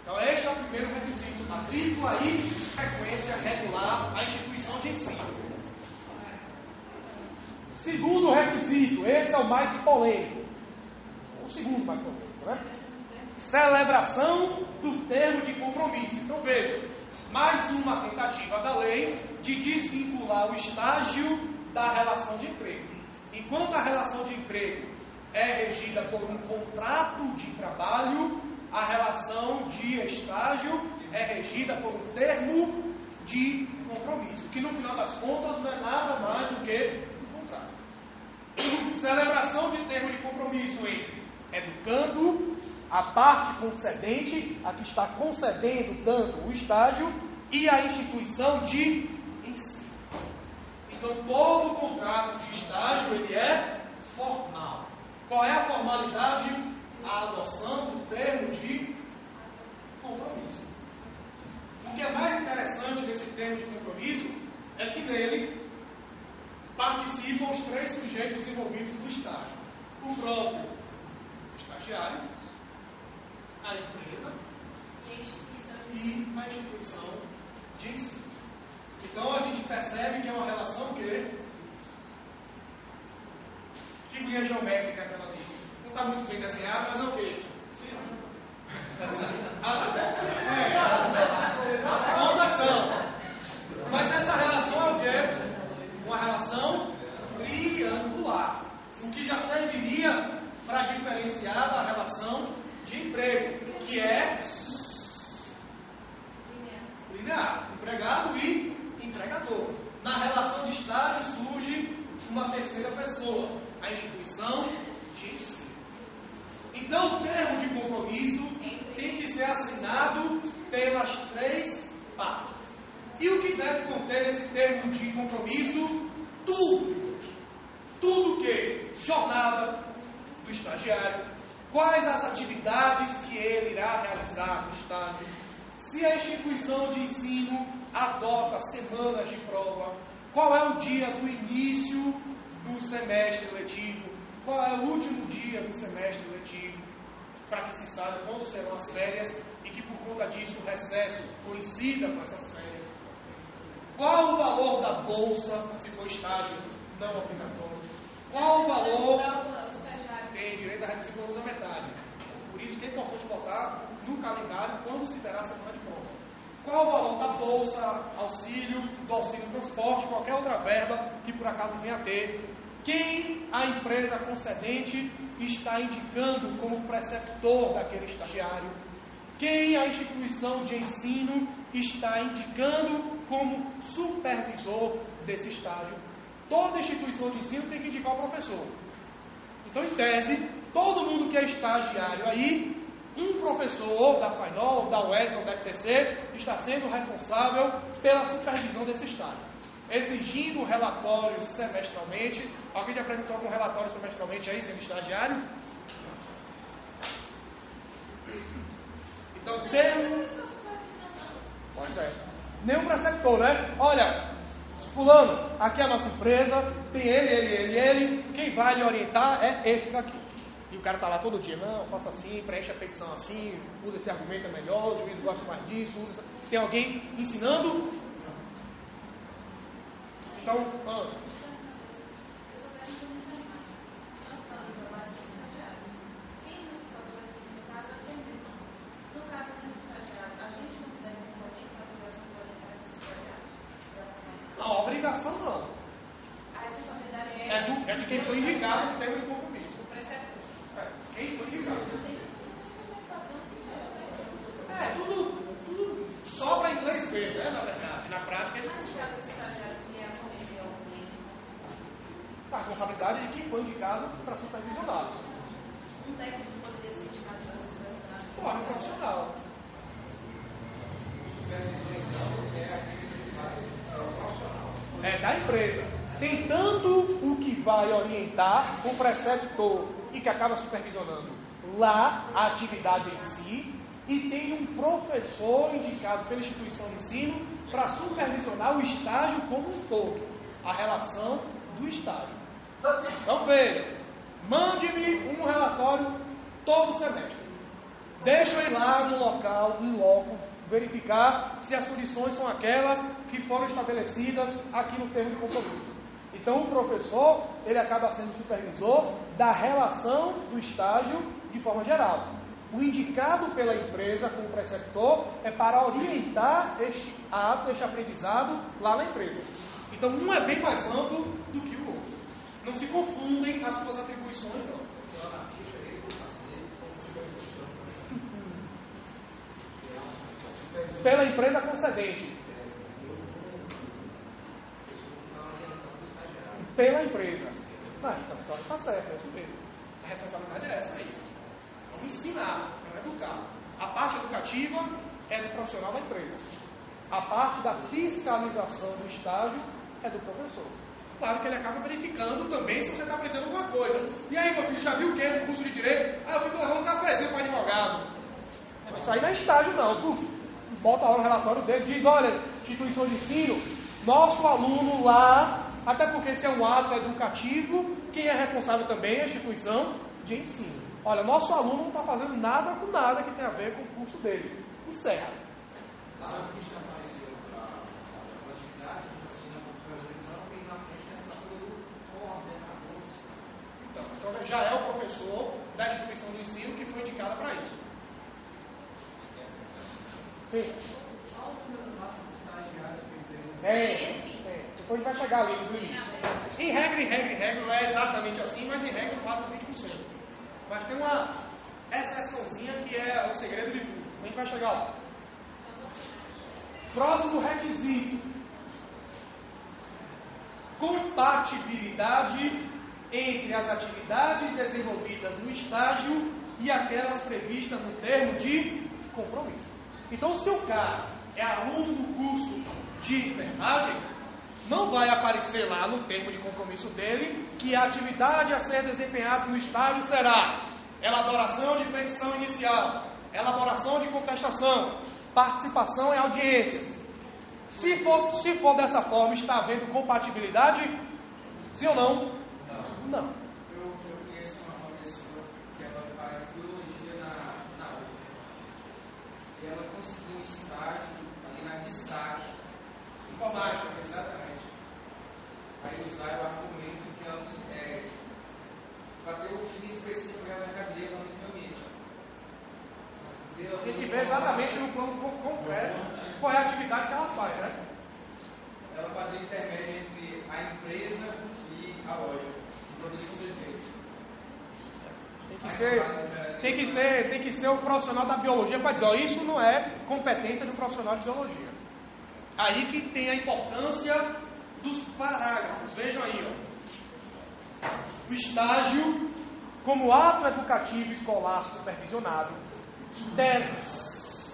Então este é o primeiro requisito, matrícula e frequência regular à instituição de ensino. Segundo requisito, esse é o mais polêmico. O segundo mais polêmico, né? Celebração do termo de compromisso. Então veja, mais uma tentativa da lei de desvincular o estágio da relação de emprego. Enquanto a relação de emprego é regida por um contrato de trabalho, a relação de estágio é regida por um termo de compromisso, que no final das contas não é nada mais do que um contrato. Celebração de termo de compromisso entre educando, a parte concedente, a que está concedendo dando o estágio, e a instituição de ensino. Então todo contrato de estágio ele é formal. Qual é a formalidade? A adoção do termo de compromisso. O que é mais interessante nesse termo de compromisso é que nele participam os três sujeitos envolvidos no estágio: o próprio estagiário, a empresa e a instituição de ensino. Então a gente percebe que é uma relação que figurinha geométrica aquela ali. Não está muito bem desenhada, mas é o quê? As contas são. Mas essa relação é o quê? Uma relação triangular. O que já serviria para diferenciar da relação de emprego, que é linear, empregado e empregador. Na relação de estágio surge uma terceira pessoa, a instituição de ensino. Então o termo de compromisso tem que ser assinado pelas três partes. E o que deve conter esse termo de compromisso? Tudo que? Jornada do estagiário, quais as atividades que ele irá realizar no estágio, se a instituição de ensino adota semanas de prova, qual é o dia do início do semestre letivo, qual é o último dia do semestre letivo, para que se saiba quando serão as férias e que por conta disso o recesso coincida com essas férias. Qual o valor da bolsa, se for estágio não obrigatório? Qual o valor? Tem direito a reduzir pelo menos a metade. Por isso que é importante botar no calendário quando se terá a semana de prova. Qual o valor da bolsa, auxílio, do auxílio transporte, qualquer outra verba que por acaso venha a ter. Quem a empresa concedente está indicando como preceptor daquele estagiário. Quem a instituição de ensino está indicando como supervisor desse estágio. Toda instituição de ensino tem que indicar o professor. Então, em tese, todo mundo que é estagiário aí, um professor da FAINOL, da UES ou da FTC, está sendo responsável pela supervisão desse estágio, exigindo relatórios semestralmente. Alguém já apresentou algum relatório semestralmente aí, sendo estagiário? Então, Pois é. Nenhum preceptor, né? Olha, fulano, aqui é a nossa empresa, tem ele, quem vai lhe orientar é esse daqui. E o cara está lá todo dia, não, faça assim, preencha a petição assim, usa esse argumento é melhor, o juiz gosta mais disso, usa... Tem alguém ensinando? Então, a obrigação não. É de quem foi indicado no termo de compromisso. Quem foi indicado. Tudo sobra inglês ver, né? Na verdade, na prática isso funciona. A responsabilidade de quem foi indicado para supervisionar. Um técnico poderia ser indicado para supervisionar? Claro, um profissional. supervisor, então, é aquele que faz o profissional. É da empresa. Tem tanto o que vai orientar o preceptor e que acaba supervisionando lá a atividade em si, e tem um professor indicado pela instituição de ensino para supervisionar o estágio como um todo, a relação do estágio. Então veja, mande-me um relatório todo semestre. Deixa eu ir lá no local, em loco, verificar se as condições são aquelas que foram estabelecidas aqui no termo de compromisso. Então o professor, ele acaba sendo supervisor da relação do estágio de forma geral. O indicado pela empresa como preceptor é para orientar este ato, este aprendizado lá na empresa. Então um é bem mais amplo do que o outro. Não se confundem as suas atribuições, não. Pela empresa concedente. Pela empresa. Não, então está certo, é isso mesmo. A responsabilidade é essa aí. Vamos ensinar, não educar. A parte educativa é do profissional da empresa. A parte da fiscalização do estágio é do professor. Claro que ele acaba verificando também se você está aprendendo alguma coisa. E aí, meu filho, já viu o que no curso de Direito? Ah, eu fico levando um cafezinho para advogado. Isso aí não é estágio, não. Tu bota lá no relatório dele, diz, olha, instituição de ensino, nosso aluno lá, até porque esse é um ato educativo, quem é responsável também é a instituição de ensino. Olha, nosso aluno não está fazendo nada com nada que tenha a ver com o curso dele. Encerra. Lá a ficha apareceu para as atividades, assina com supervisão e na frente a assinatura do coordenador. Então já é o professor da instituição do ensino que foi indicada para isso. Sim. Depois a gente vai chegar ali nos limites. Em regra, não é exatamente assim, mas em regra quase 20%. Mas tem uma exceçãozinha que é o segredo de tudo. A gente vai chegar lá. Próximo requisito: compatibilidade entre as atividades desenvolvidas no estágio e aquelas previstas no termo de compromisso. Então, se o cara é aluno do curso de enfermagem, não vai aparecer lá no termo de compromisso dele que a atividade a ser desempenhada no estágio será elaboração de petição inicial, elaboração de contestação, participação em audiências. Se for dessa forma, está havendo compatibilidade? Sim ou não? Não. Eu conheço uma pessoa que ela faz biologia na UF. E ela conseguiu um estágio ali na Destaque. Informática. Exatamente. Aí usaram o argumento que ela para ter o FIS precisa ver a mercadoria no meio ambiente. Tem que ver exatamente no plano concreto qual é a atividade que ela faz, né? Ela fazia intermédio entre a empresa e a loja. O produto com defeito. Tem que ser o profissional da biologia para dizer, ó, isso não é competência do profissional de biologia. Aí que tem a importância dos parágrafos. Vejam aí, ó. O estágio, como ato educativo escolar supervisionado,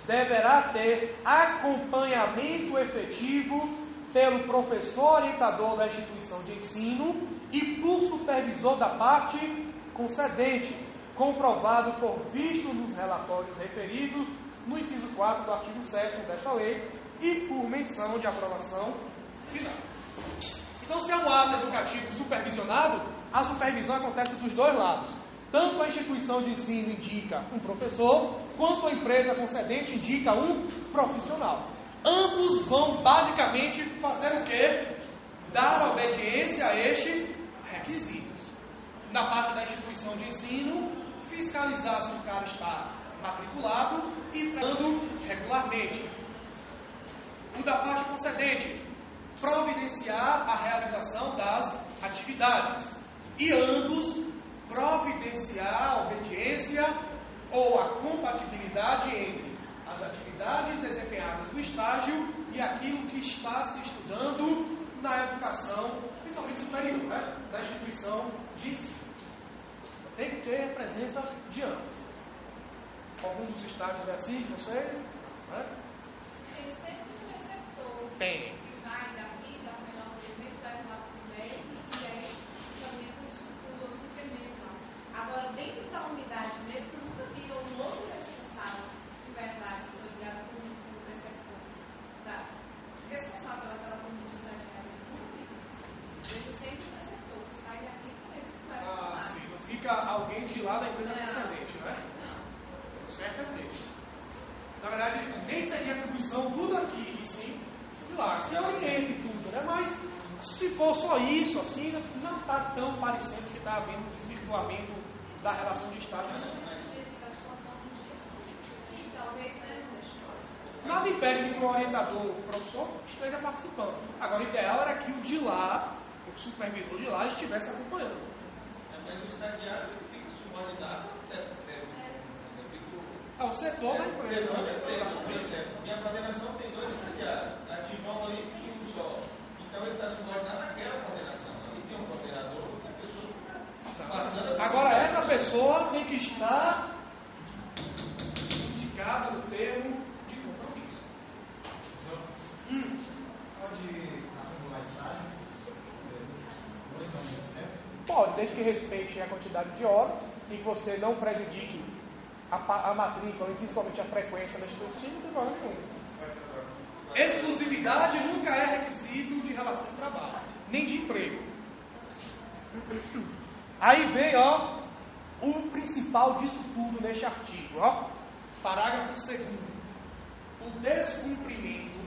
deverá ter acompanhamento efetivo pelo professor orientador da instituição de ensino e por supervisor da parte concedente, comprovado por visto nos relatórios referidos no inciso 4 do artigo 7º desta lei e por menção de aprovação final. Então, se é um ato educativo supervisionado, a supervisão acontece dos dois lados. Tanto a instituição de ensino indica um professor, quanto a empresa concedente indica um profissional. Ambos vão basicamente fazer o quê? Dar obediência a estes requisitos. Da parte da instituição de ensino, fiscalizar se o cara está matriculado e frequentando regularmente. O da parte concedente, providenciar a realização das atividades. E ambos providenciar a obediência ou a compatibilidade entre as atividades desempenhadas no estágio e aquilo que está se estudando na educação, principalmente superior, né? Da instituição de ensino. Tem que ter a presença de ambos. Algum dos estágios é assim de vocês? Né? tem sempre um receptor. Tem. Que vai daqui, da melhor, por exemplo, vai lá para o MEC e aí também com os outros enfermeiros lá. Agora, dentro da unidade mesmo, nunca vi um outro responsável, de verdade, estou ligado com o preceptor, responsável pelaquela comida estagiária pública, vejo sempre o preceptor, que sai daqui com eles que vai falar. Sim, não fica alguém de lá da empresa Não. precedente, né? Não. O certo é ter. Na verdade, nem seria atribuição tudo aqui, e sim de lá, que oriente tudo, né? Mas se for só isso, assim, não está tão parecendo que está havendo um desvirtuamento da relação de estágio, não. Nada impede que o orientador, o professor, esteja participando. Agora, o ideal era que o de lá, o supervisor de lá, estivesse acompanhando. Mas o estagiário fica subordinado É o setor da empresa. Minha coordenação tem 2 estagiários. Aqui João ali tem um só. Então ele está subordinado àquela coordenação. Ali tem um coordenador, a pessoa passando. Agora, essa pessoa tem que estar indicada no termo de compromisso. Pode acumular estágio? 2 ao mesmo tempo? Pode, desde que respeite a quantidade de horas e que você não prejudique a matrícula e principalmente a frequência da instituição, não tem problema nenhum. Exclusividade nunca é requisito de relação de trabalho, nem de emprego. Aí vem, o principal disso tudo neste artigo, parágrafo 2º. O descumprimento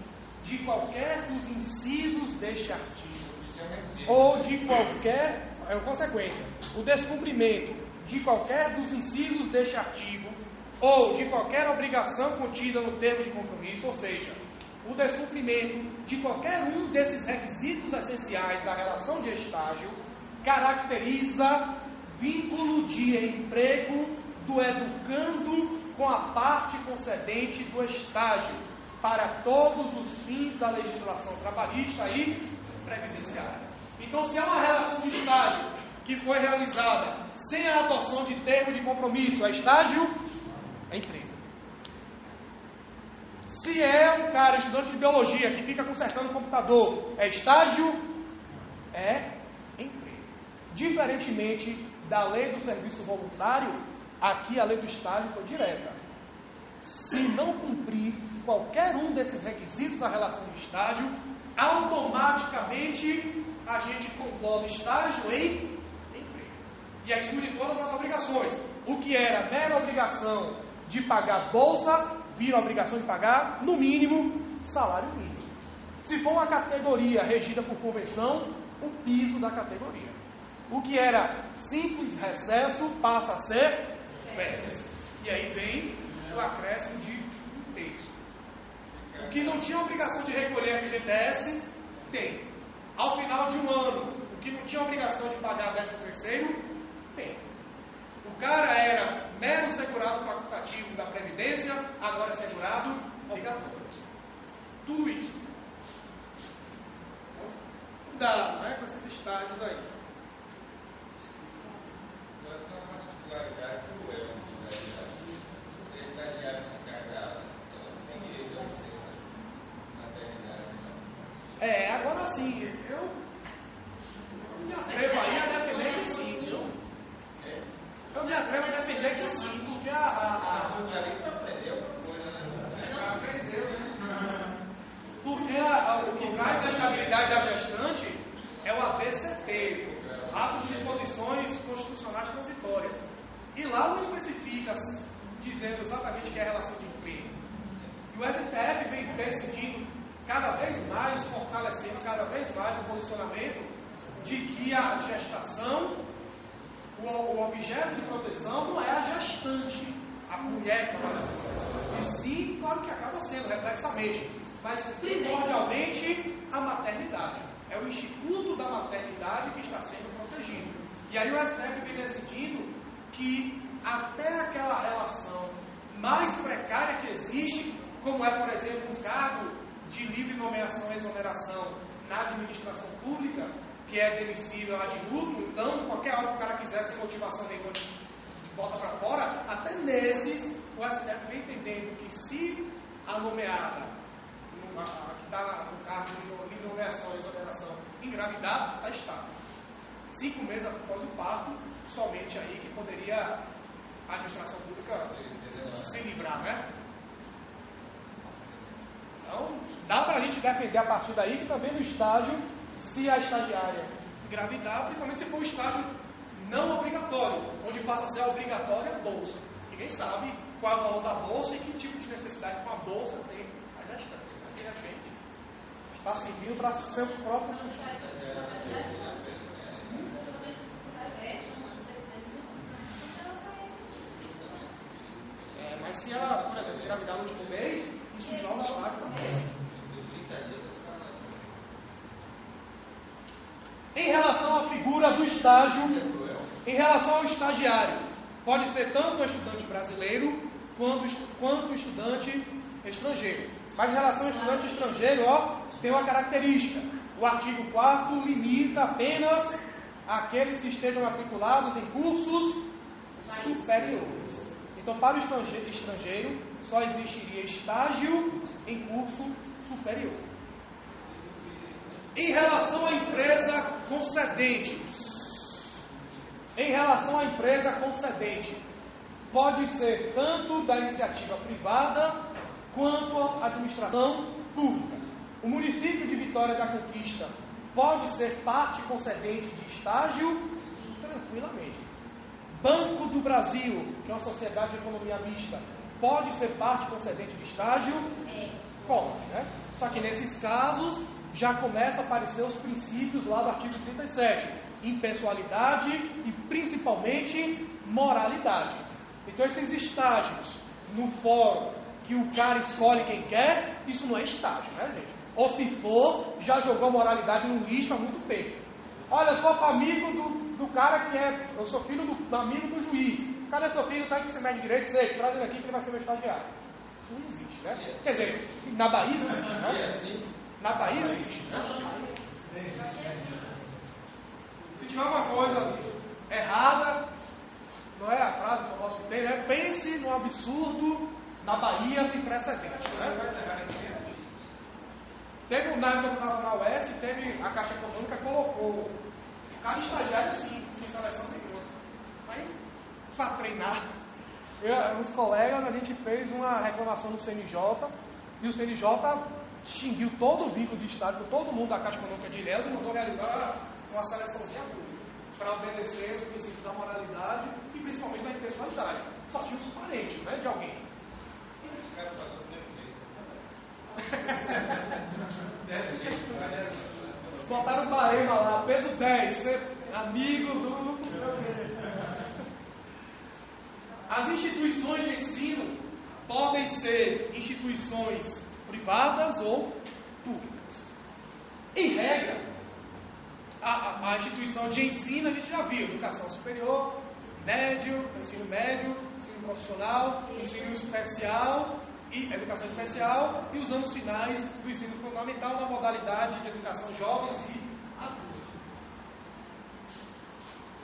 de qualquer dos incisos deste artigo, ou de qualquer, consequência, o descumprimento de qualquer dos incisos deste artigo, ou de qualquer obrigação contida no termo de compromisso, ou seja, o descumprimento de qualquer um desses requisitos essenciais da relação de estágio, caracteriza vínculo de emprego do educando com a parte concedente do estágio, para todos os fins da legislação trabalhista e previdenciária. Então, se há uma relação de estágio que foi realizada sem a adoção de termo de compromisso, é estágio, é emprego. Se é um cara, estudante de biologia, que fica consertando o computador, é estágio, é emprego. Diferentemente da lei do serviço voluntário, aqui a lei do estágio foi direta. Se não cumprir qualquer um desses requisitos da relação de estágio, automaticamente a gente convoca estágio em emprego. E aí surgem todas as obrigações. O que era mera obrigação de pagar bolsa, vira a obrigação de pagar, no mínimo, salário mínimo. Se for uma categoria regida por convenção, o piso da categoria. O que era simples recesso passa a ser férias. E aí vem o acréscimo de 1/3. O que não tinha obrigação de recolher FGTS, tem. Ao final de um ano, o que não tinha obrigação de pagar 13º, tem. O cara era mero segurado facultativo da Previdência, agora é segurado obrigatório. Tudo isso. Cuidado, né, com esses estágios aí. Agora tem uma particularidade cruel da estagiária. Ser estagiário de cardápio, ela não tem direito a licença maternidade. Agora sim, eu me atrevo aí a defender que sim, viu? Eu me atrevo a defender que sim, porque porque o que traz a estabilidade da gestante é o ABCT, Ato de Disposições Constitucionais Transitórias. E lá não especifica dizendo exatamente que é a relação de emprego. E o STF vem decidindo cada vez mais, fortalecendo cada vez mais o posicionamento de que a gestação, o objeto de proteção não é a gestante, a mulher trabalhadora. E sim, claro que acaba sendo, reflexamente, mas primordialmente a maternidade. É o instituto da maternidade que está sendo protegido. E aí o STF vem decidindo que até aquela relação mais precária que existe, como é, por exemplo, um cargo de livre nomeação e exoneração na administração pública, que é demissível ad nutum, então qualquer hora que o cara quiser, sem motivação nenhuma, bota para fora, até nesses o STF vem entendendo que se a nomeada que está no cargo de nomeação e exoneração, engravidar, está estável. 5 meses após o parto, somente aí que poderia a administração pública se livrar, né? Então, dá para a gente defender a partir daí que também no estágio, se a estagiária engravidar, principalmente se for um estágio não obrigatório, onde passa a ser obrigatória a bolsa. Ninguém sabe qual é o valor da bolsa e que tipo de necessidade com a bolsa tem a gestante. De repente, está servindo para seu próprio sustento. Mas se ela, por exemplo, engravidar no último mês, isso joga o estágio também. Em relação à figura do estágio, em relação ao estagiário, pode ser tanto o estudante brasileiro quanto o estudante estrangeiro. Mas em relação ao estudante estrangeiro, tem uma característica. O artigo 4º limita apenas aqueles que estejam matriculados em cursos superiores. Então, para o estrangeiro, só existiria estágio em curso superior. Em relação à empresa concedente, pode ser tanto da iniciativa privada quanto a administração pública. O município de Vitória da Conquista pode ser parte concedente de estágio tranquilamente. Banco do Brasil, que é uma sociedade de economia mista, pode ser parte concedente de estágio? Pode, né? Só que nesses casos já começa a aparecer os princípios lá do artigo 37, impessoalidade e principalmente moralidade. Então esses estágios no fórum que o cara escolhe quem quer, isso não é estágio, né, gente? Ou se for, já jogou moralidade no lixo há muito tempo. Olha, eu sou amigo do cara que é, eu sou filho do amigo do juiz. Cadê seu filho? Tá em ensino médio de direito, traz ele aqui que ele vai ser meu estagiário. Isso não existe, né? Quer dizer, na Bahia existe, né? Na Bahia existe, né? Se tiver uma coisa errada, não é a frase que eu posso ter, né? Pense no absurdo, na Bahia tem precedente, né? Teve na época que eu estava na UESC, teve a Caixa Econômica colocou cada estagiário assim, sem seleção nenhuma. Aí, para treinar, os colegas, a gente fez uma reclamação no CNJ, e o CNJ extinguiu todo o vínculo de estágio com todo mundo da Caixa Econômica de Ilhéus e mandou realizar uma seleçãozinha pública, para obedecer os princípios da moralidade e principalmente da impessoalidade. Só tinha os parentes, né, de alguém. Botaram o barema lá, peso 10, ser amigo do... As instituições de ensino podem ser instituições privadas ou públicas. Em regra, a instituição de ensino a gente já viu, educação superior, ensino médio, ensino profissional, ensino especial e educação especial e os anos finais do ensino fundamental na modalidade de educação jovens e adultos.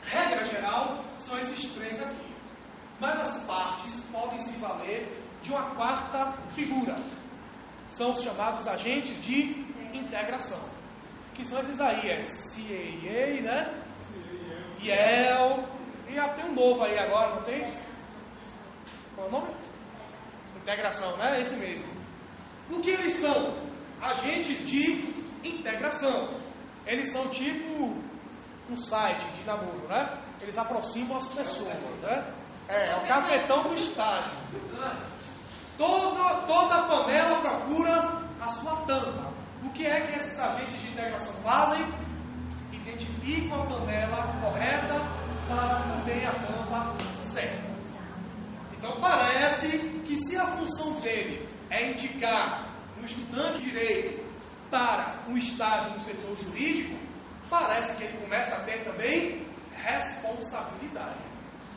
Regra geral, são esses 3 aqui. Mas as partes podem se valer de uma 4ª figura. São os chamados agentes de integração. Que são esses aí, CAA, né? IEL, e tem um novo aí agora, não tem? Qual é o nome? Integração, né? Esse mesmo. O que eles são? Agentes de integração. Eles são tipo um site de namoro, né? Eles aproximam as pessoas, né? É o cafetão do estágio. Toda panela procura a sua tampa. O que é que esses agentes de integração fazem? Identificam a panela correta, fazem também a tampa certa. Então parece que se a função dele é indicar um estudante de direito para um estágio no setor jurídico, parece que ele começa a ter também responsabilidade.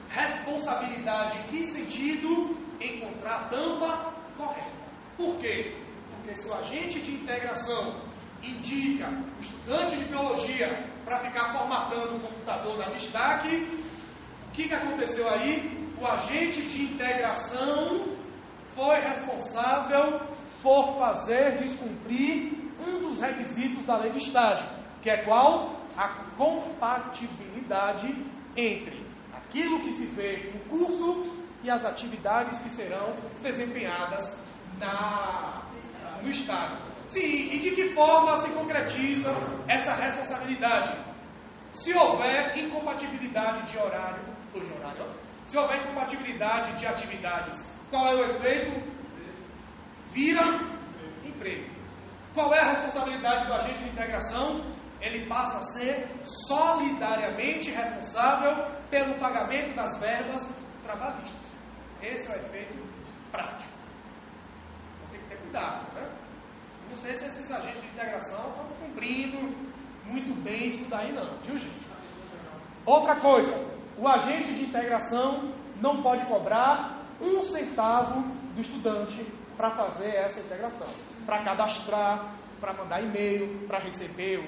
Responsabilidade em que sentido? Encontrar a tampa correta. Por quê? Porque se o agente de integração indica o estudante de biologia para ficar formatando o computador da destaque, o que aconteceu aí? O agente de integração foi responsável for fazer descumprir um dos requisitos da lei de estágio, que é qual? A compatibilidade entre aquilo que se vê no curso e as atividades que serão desempenhadas no estágio. Sim, e de que forma se concretiza essa responsabilidade? Se houver incompatibilidade de horário, se houver incompatibilidade de atividades, qual é o efeito? Vira emprego. Qual é a responsabilidade do agente de integração? Ele passa a ser solidariamente responsável pelo pagamento das verbas trabalhistas. Esse é o efeito prático. Então tem que ter cuidado, né? Não sei se esses agentes de integração estão cumprindo muito bem isso daí não, viu gente? Outra coisa, o agente de integração não pode cobrar 1 centavo do estudante para fazer essa integração. Para cadastrar, para mandar e-mail, para receber o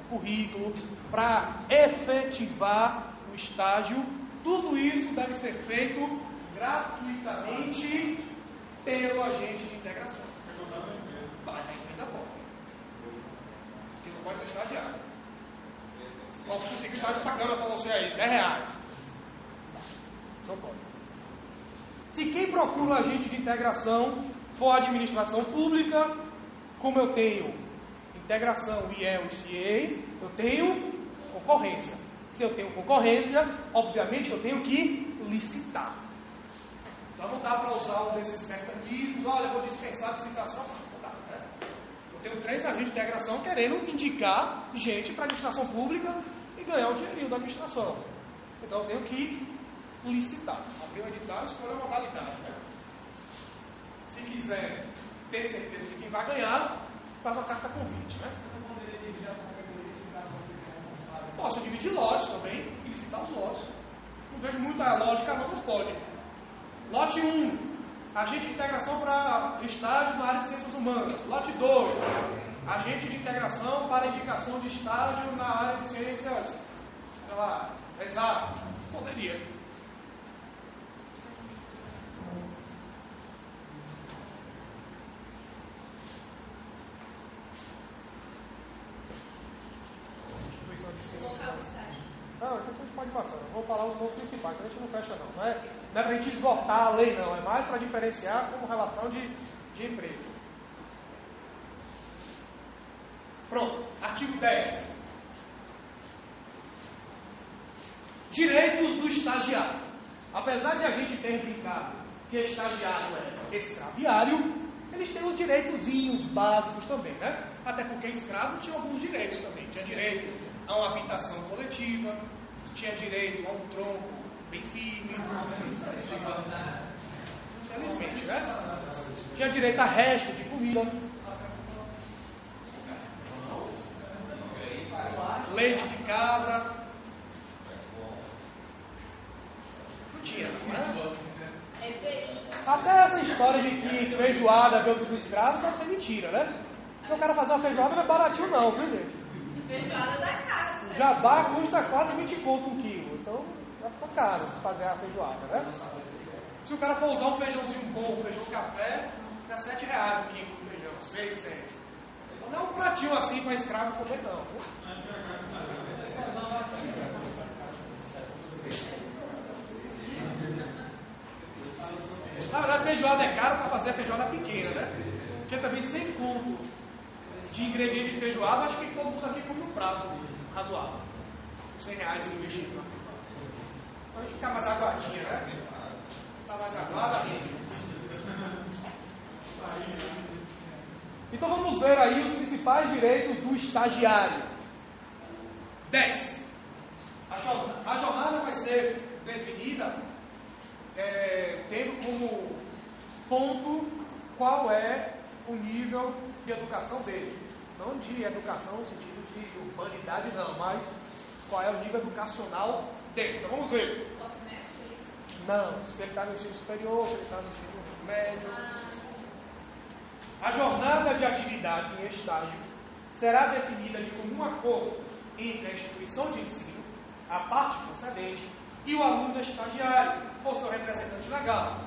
currículo, para efetivar o estágio, tudo isso deve ser feito gratuitamente pelo agente de integração. Vai na empresa pode. Porque não pode ter estagiário. Vamos conseguir estágio bacana para você aí, R$10. Não pode. Se quem procura um agente de integração for a administração pública, como eu tenho integração IEL e CIEI, eu tenho concorrência. Se eu tenho concorrência, obviamente eu tenho que licitar. Então não dá para usar um desses mecanismos, olha, eu vou dispensar a licitação. Não dá, né? Eu tenho 3 agentes de integração querendo indicar gente para a administração pública e ganhar o dinheirinho da administração. Então eu tenho que licitar. Abrir o edital e escolher a modalidade. Né? Se quiser ter certeza de quem vai ganhar, faz uma carta convite. Né? Posso dividir lotes também e licitar os lotes. Não vejo muita lógica não, mas pode. Lote 1, agente de integração para estágios na área de ciências humanas. Lote 2, agente de integração para indicação de estágio na área de ciências, sei lá, exatas. Poderia. Local do estágio. Não, isso aqui a gente pode passar. Vou falar os pontos principais, a gente não fecha não. Não é para a gente esgotar a lei não, é mais para diferenciar como relação de emprego. Pronto, artigo 10. Direitos do estagiário. Apesar de a gente ter brincado que estagiário é escraviário, eles têm os direitozinhos básicos também, né? Até porque escravo tinha alguns direitos também. Tinha direito a uma habitação coletiva, tinha direito a um tronco bem firme, infelizmente, né? Tinha direito a resto de comida, leite de cabra, não tinha, né? Até essa história de que feijoada veio do escravo deve ser mentira, né? Porque o cara fazer uma feijoada não é baratinho não, viu gente? Feijoada da casa. Jabá custa quase 20 conto um quilo. Então, já ficou caro fazer a feijoada, né? Se o cara for usar um feijãozinho bom, um feijão café, dá R$7 um quilo de feijão, 6, 7. Então não é um pratinho assim para escravo comer, não. Na verdade, feijoada é caro para fazer a feijoada pequena, né? Porque também 100 conto de ingrediente de feijoada, acho que todo mundo aqui come um prato razoável. R$100 investido na feijoada. Então a gente fica mais aguadinha, né? Fica mais aguada. Então vamos ver aí os principais direitos do estagiário. 10. A jornada vai ser definida tendo como ponto qual é o nível de educação dele. Não de educação no sentido de humanidade, não, mas qual é o nível educacional dele. Então vamos ver. Posso mestre isso? Não, se ele está no ensino superior, se ele está no ensino médio. A jornada de atividade em estágio será definida de comum acordo entre a instituição de ensino, a parte concedente e o aluno estagiário, ou seu representante legal.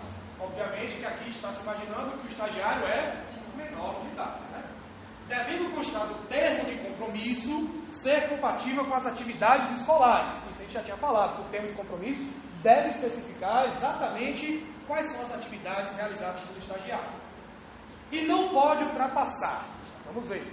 Obviamente que aqui está se imaginando que o estagiário é menor de idade, né? Devendo constar no termo de compromisso ser compatível com as atividades escolares. Isso a gente já tinha falado, que o termo de compromisso deve especificar exatamente quais são as atividades realizadas pelo estagiário. E não pode ultrapassar. Vamos ver.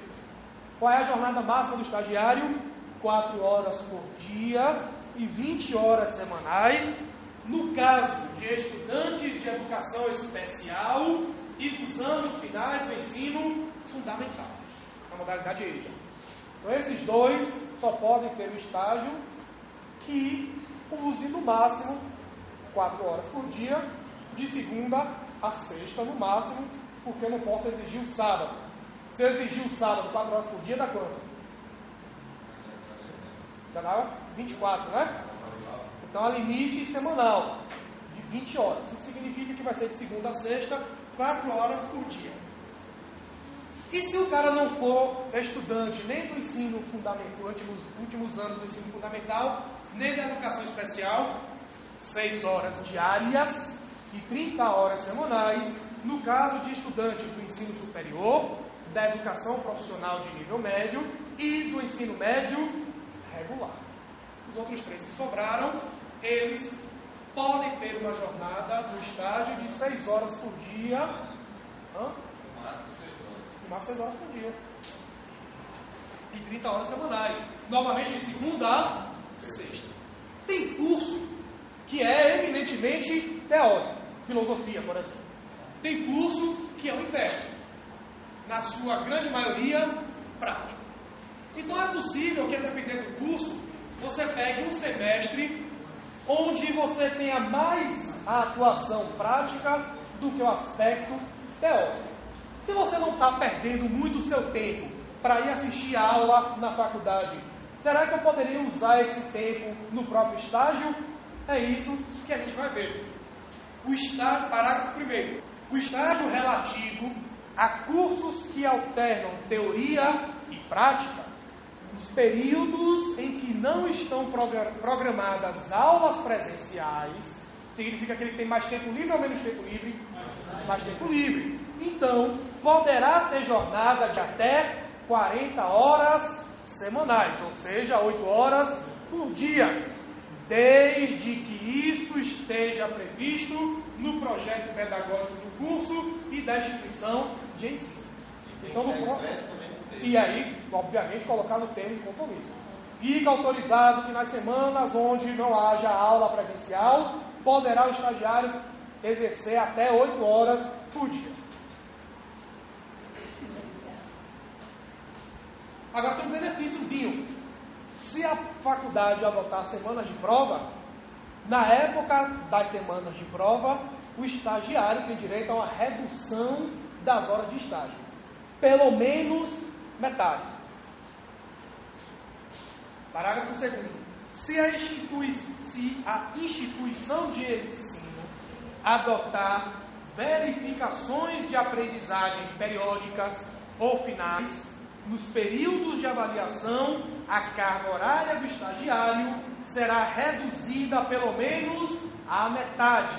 Qual é a jornada máxima do estagiário? 4 horas por dia e 20 horas semanais, no caso de estudantes de educação especial e dos anos finais do ensino fundamental, na modalidade EJA. Então, esses dois só podem ter um estágio que use no máximo 4 horas por dia, de segunda a sexta no máximo, porque eu não posso exigir o sábado. Se eu exigir o sábado 4 horas por dia, dá quanto? Dá 24, né? Então, há limite semanal de 20 horas. Isso significa que vai ser de segunda a sexta, 4 horas por dia. E se o cara não for estudante nem do ensino fundamental, últimos anos do ensino fundamental, nem da educação especial, 6 horas diárias e 30 horas semanais, no caso de estudantes do ensino superior, da educação profissional de nível médio e do ensino médio regular. Os outros 3 que sobraram, eles podem ter uma jornada no estágio de 6 horas por dia. No máximo 6 horas por dia. E 30 horas semanais. Novamente de segunda a sexta. Tem curso que é eminentemente teórico. Filosofia, por exemplo. Tem curso que é o inverso. Na sua grande maioria, prático. Então é possível que, a depender do curso, você pegue um semestre onde você tenha mais a atuação prática do que o aspecto teórico. Se você não está perdendo muito o seu tempo para ir assistir a aula na faculdade, será que eu poderia usar esse tempo no próprio estágio? É isso que a gente vai ver. O estágio, parágrafo 1º. O estágio relativo a cursos que alternam teoria e prática, nos períodos em que não estão programadas aulas presenciais, significa que ele tem mais tempo livre ou menos tempo livre? Mais tempo livre. Então, poderá ter jornada de até 40 horas semanais, ou seja, 8 horas por dia, desde que isso esteja previsto no projeto pedagógico do curso e da instituição de ensino. Então, e aí, obviamente, colocar no termo de compromisso. Fica autorizado que nas semanas onde não haja aula presencial, poderá o estagiário exercer até 8 horas por dia. Agora tem um benefíciozinho. Se a faculdade adotar semanas de prova, na época das semanas de prova, o estagiário tem direito a uma redução das horas de estágio. Pelo menos metade. Parágrafo 2º. Se a instituição de ensino adotar verificações de aprendizagem periódicas ou finais, nos períodos de avaliação, a carga horária do estagiário será reduzida pelo menos à metade,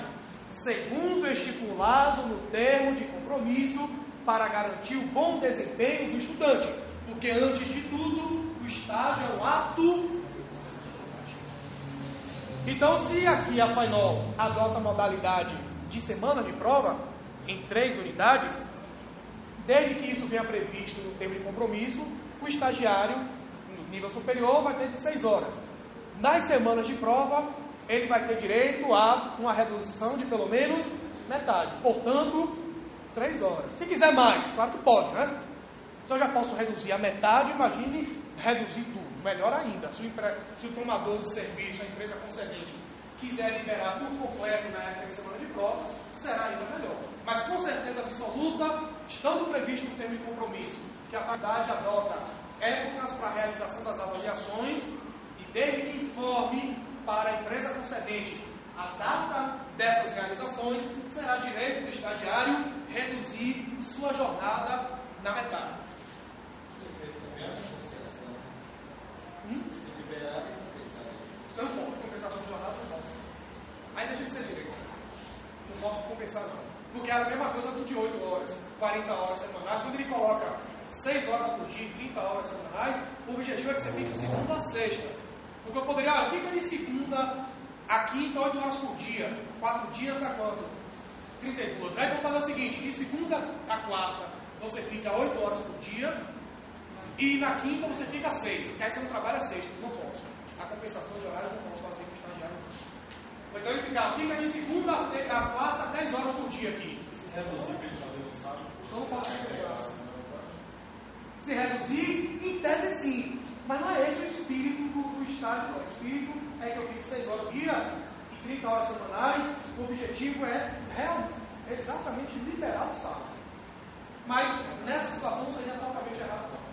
segundo estipulado no termo de compromisso, para garantir o bom desempenho do estudante. Porque, antes de tudo, o estágio é um ato. Então, se aqui a FAINOL adota a modalidade de semana de prova, em 3 unidades, desde que isso venha previsto no termo de compromisso, o estagiário, no nível superior, vai ter de 6 horas. Nas semanas de prova, ele vai ter direito a uma redução de pelo menos metade. Portanto, 3 horas. Se quiser mais, claro que pode, né? Se eu já posso reduzir a metade, imagine reduzir tudo. Melhor ainda, se o tomador de serviço, a empresa concedente, quiser liberar por completo na época de semana de prova, será ainda melhor. Mas com certeza absoluta, estando previsto no termo de compromisso, que a faculdade adota épocas para a realização das avaliações, e desde que informe para a empresa concedente a data dessas realizações, será direito do estagiário reduzir sua jornada na metade. Não pode, compensação de jornada não posso. Aí deixa de ser direito. Não posso compensar não. Porque era a mesma coisa do de 8 horas, 40 horas semanais. Quando ele coloca 6 horas por dia, 30 horas semanais, o objetivo é que você fique de segunda a sexta. Porque eu poderia, olha, fica de segunda a quinta, 8 horas por dia. 4 dias dá quanto? 32. Aí vamos fazer o seguinte, de segunda a quarta você fica 8 horas por dia e na quinta você fica 6, que aí você não trabalha sexta. Não posso. A compensação de horário eu não posso fazer com o estagiário. Então ele fica de segunda a quarta 10 horas por dia aqui. Se reduzir para ele fazer no sábado, Então não pode ser. Se reduzir, em tese sim. Mas não é esse o espírito do estágio. Não. O espírito é que eu fique 6 horas por dia e 30 horas semanais. O objetivo é exatamente liberar o sábado. Mas nessa situação seria totalmente errado.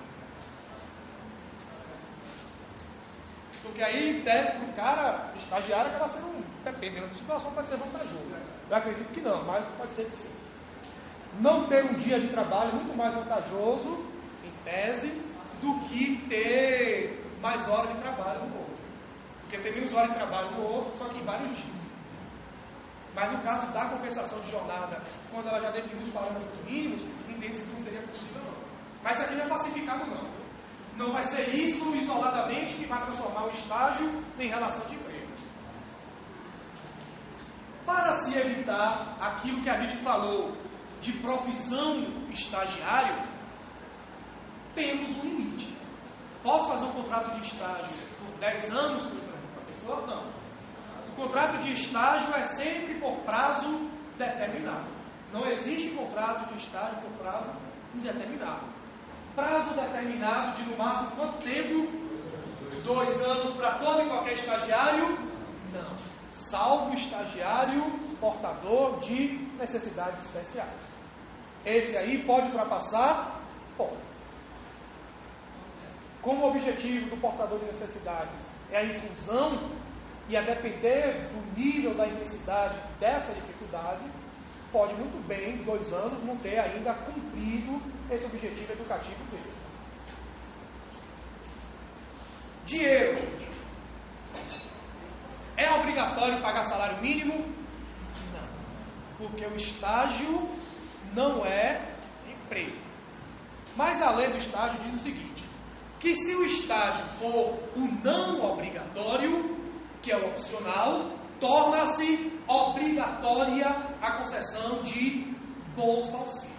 Porque aí, em tese, para o cara, estagiário, acaba sendo, dependendo da situação, pode ser vantajoso. Eu acredito que não, mas pode ser que sim. Não ter um dia de trabalho é muito mais vantajoso, em tese, do que ter mais horas de trabalho no outro. Porque tem menos horas de trabalho no outro, só que em vários dias. Mas no caso da compensação de jornada, quando ela já definiu os parâmetros mínimos, entende-se que não seria possível, não. Mas isso aqui não é pacificado, não. Não vai ser isso isoladamente que vai transformar o estágio em relação de emprego. Para se evitar aquilo que a gente falou de profissão estagiário, temos um limite. Posso fazer um contrato de estágio por 10 anos com a pessoa? Não. O contrato de estágio é sempre por prazo determinado. Não existe contrato de estágio por prazo indeterminado. Prazo determinado de no máximo quanto tempo? 2 anos para todo e qualquer estagiário? Não. Salvo estagiário portador de necessidades especiais. Esse aí pode ultrapassar? Pode. Como o objetivo do portador de necessidades é a inclusão, e a depender do nível da intensidade dessa dificuldade, pode muito bem, em 2 anos, não ter ainda cumprido esse objetivo educativo dele. Dinheiro. É obrigatório pagar salário mínimo? Não. Porque o estágio não é emprego. Mas a lei do estágio diz o seguinte, que se o estágio for o não obrigatório, que é o opcional, torna-se obrigatória a concessão de bolsa auxílio.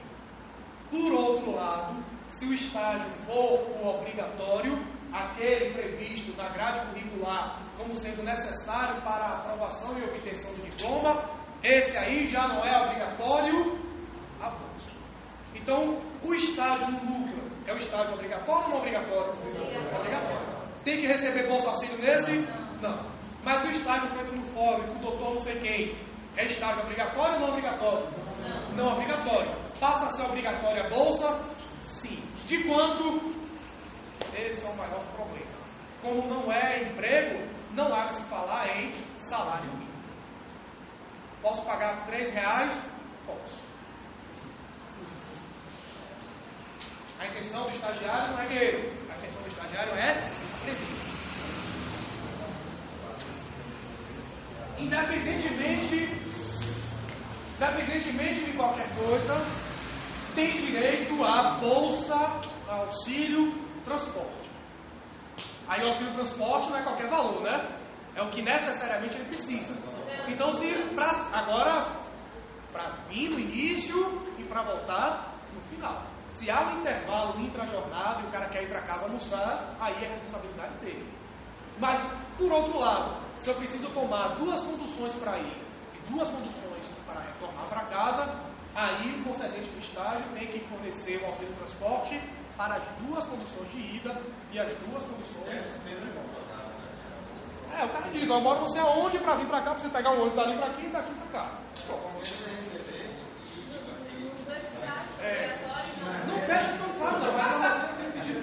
Por outro lado, se o estágio for o obrigatório, aquele previsto na grade curricular como sendo necessário para a aprovação e obtenção do diploma, esse aí já não é obrigatório a bolsa. Então, o estágio no núcleo é o estágio obrigatório ou não obrigatório? Obrigatório. Tem que receber bolsa auxílio nesse? Não. Mas o estágio feito no fórum, com o doutor não sei quem, é estágio obrigatório ou não obrigatório? Não obrigatório. Passa a ser obrigatória a bolsa? Sim. De quanto? Esse é o maior problema. Como não é emprego, não há que se falar em salário mínimo. Posso pagar R$3? Posso. A intenção do estagiário não é dinheiro. A intenção do estagiário é serviço. Independentemente de qualquer coisa, tem direito a bolsa, auxílio, transporte. Aí o auxílio transporte não é qualquer valor, né? É o que necessariamente ele precisa. Então, agora, para vir no início e para voltar no final. Se há um intervalo intra-jornada e o cara quer ir para casa almoçar, aí é responsabilidade dele. Mas, por outro lado, se eu preciso tomar 2 conduções para ir e 2 conduções para retornar para casa, aí o concedente do estágio tem que fornecer o auxílio transporte para as 2 condições de ida e as 2 condições de volta. O cara diz, eu moro você aonde para vir para cá, para você pegar um ônibus dali para aqui e daqui para cá. Não deixa tão claro, não, mas ela tem pedido.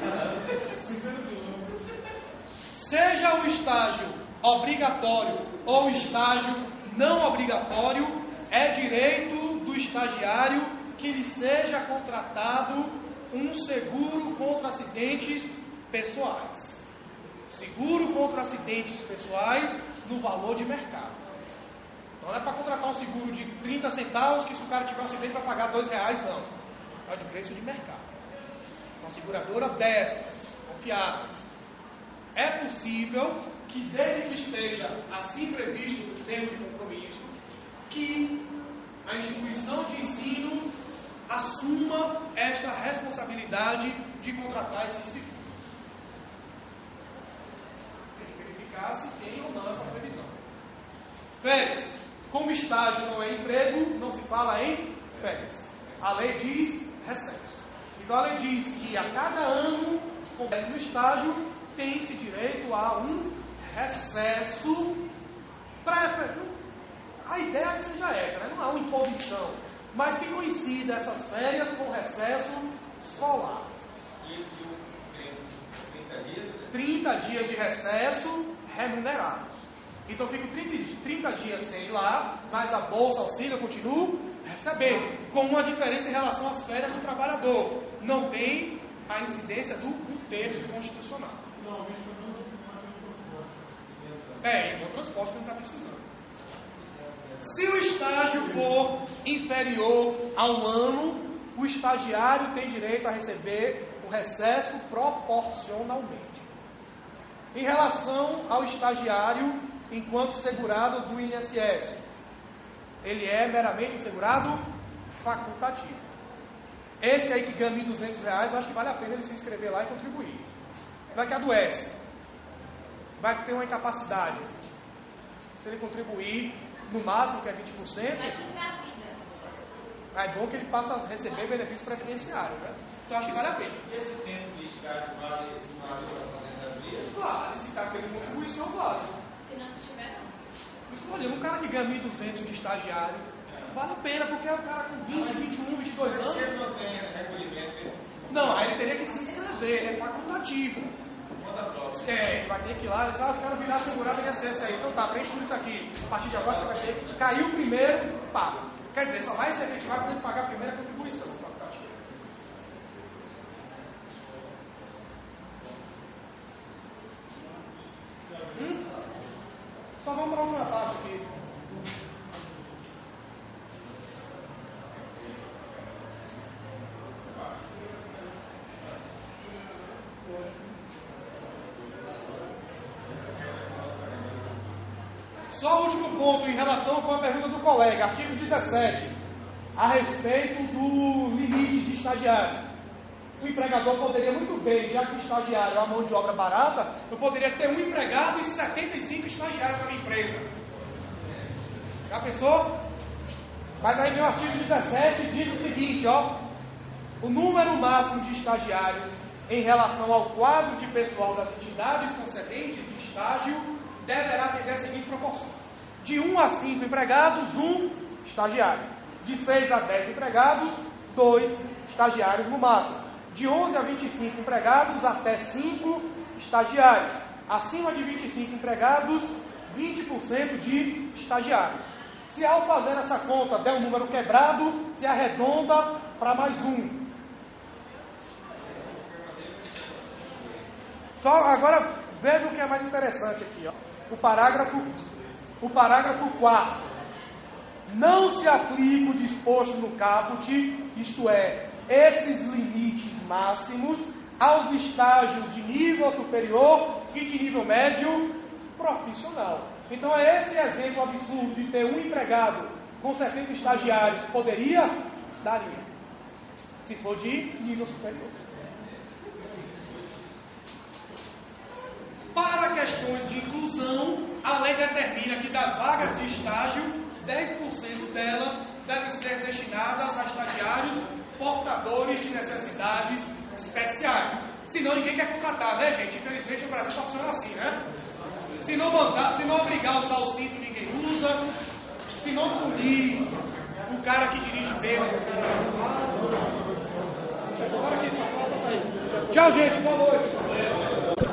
Seja o estágio obrigatório ou o estágio não obrigatório, é direito do estagiário que lhe seja contratado um seguro contra acidentes pessoais. Seguro contra acidentes pessoais no valor de mercado. Então não é para contratar um seguro de 30 centavos que se o cara tiver um acidente vai pagar R$2, não. É de preço de mercado. Uma seguradora dessas, confiáveis. É possível que, desde que esteja assim previsto no termo de compromisso, que a instituição de ensino assuma esta responsabilidade de contratar esses seguros. Tem que verificar se tem ou não essa previsão. Férias. Como estágio não é emprego, não se fala em férias. A lei diz recesso. Então a lei diz que a cada ano, no estágio, tem-se direito a um recesso pré-feriado. A ideia é que seja essa, né? Não há uma imposição, mas que coincida essas férias com o recesso escolar. E o 30 dias? 30 dias de recesso remunerados. Então fico 30 dias sem ir lá, mas a bolsa auxílio eu continuo recebendo, com uma diferença em relação às férias do trabalhador. Não tem a incidência do 1/3 constitucional. E no transporte não está precisando. Se o estágio for inferior a um ano, o estagiário tem direito a receber o recesso proporcionalmente. Em relação ao estagiário enquanto segurado do INSS, ele é meramente um segurado facultativo. Esse aí que ganha R$1.200, eu acho que vale a pena ele se inscrever lá e contribuir. Vai que adoece, vai ter uma incapacidade. Se ele contribuir no máximo, que é 20%, é bom que ele passe a receber benefício previdenciário, né? Então acho que vale a pena. E esse tempo de estágio vale esse valor da aposentadoria? Claro, se está tendo contribuição, vale. Se não tiver, não. Escolha, um cara que ganha 1.200 de estagiário, vale a pena, porque é um cara com 20, 21, 22 anos. Se ele não tem recolhimento, não, aí ele teria que se inscrever, é facultativo. conta próxima. Ele vai ter que ir lá, eles eu quero virar segurado INSS aí. Então tá, preenche tudo isso aqui. A partir de agora você vai ter. Caiu o primeiro, paga. Quer dizer, só vai ser efetivado quando ele pagar a primeira contribuição. Só vamos para uma parte aqui. Só o último ponto em relação com a pergunta do colega, artigo 17, a respeito do limite de estagiário. O empregador poderia muito bem, já que o estagiário é uma mão de obra barata, eu poderia ter um empregado e 75 estagiários na minha empresa. Já pensou? Mas aí vem o artigo 17 e diz o seguinte, o número máximo de estagiários em relação ao quadro de pessoal das entidades concedentes de estágio deverá ter as seguintes proporções. De 1 a 5 empregados, 1 estagiário. De 6 a 10 empregados, 2 estagiários no máximo. De 11 a 25 empregados, até 5 estagiários. Acima de 25 empregados, 20% de estagiários. Se ao fazer essa conta der um número quebrado, se arredonda para mais 1. Só agora veja o que é mais interessante aqui, O parágrafo 4º. Não se aplica o disposto no caput, isto é, esses limites máximos aos estágios de nível superior e de nível médio profissional. Então é esse exemplo absurdo de ter um empregado com 70 estagiários, poderia? Daria. Se for de nível superior. Para questões de inclusão, a lei determina que das vagas de estágio, 10% delas devem ser destinadas a estagiários portadores de necessidades especiais. Senão ninguém quer contratar, né, gente? Infelizmente o Brasil só funciona assim, né? Se não obrigar a usar o cinto, ninguém usa. Se não punir o cara que dirige bêbado. Tchau, gente. Boa noite.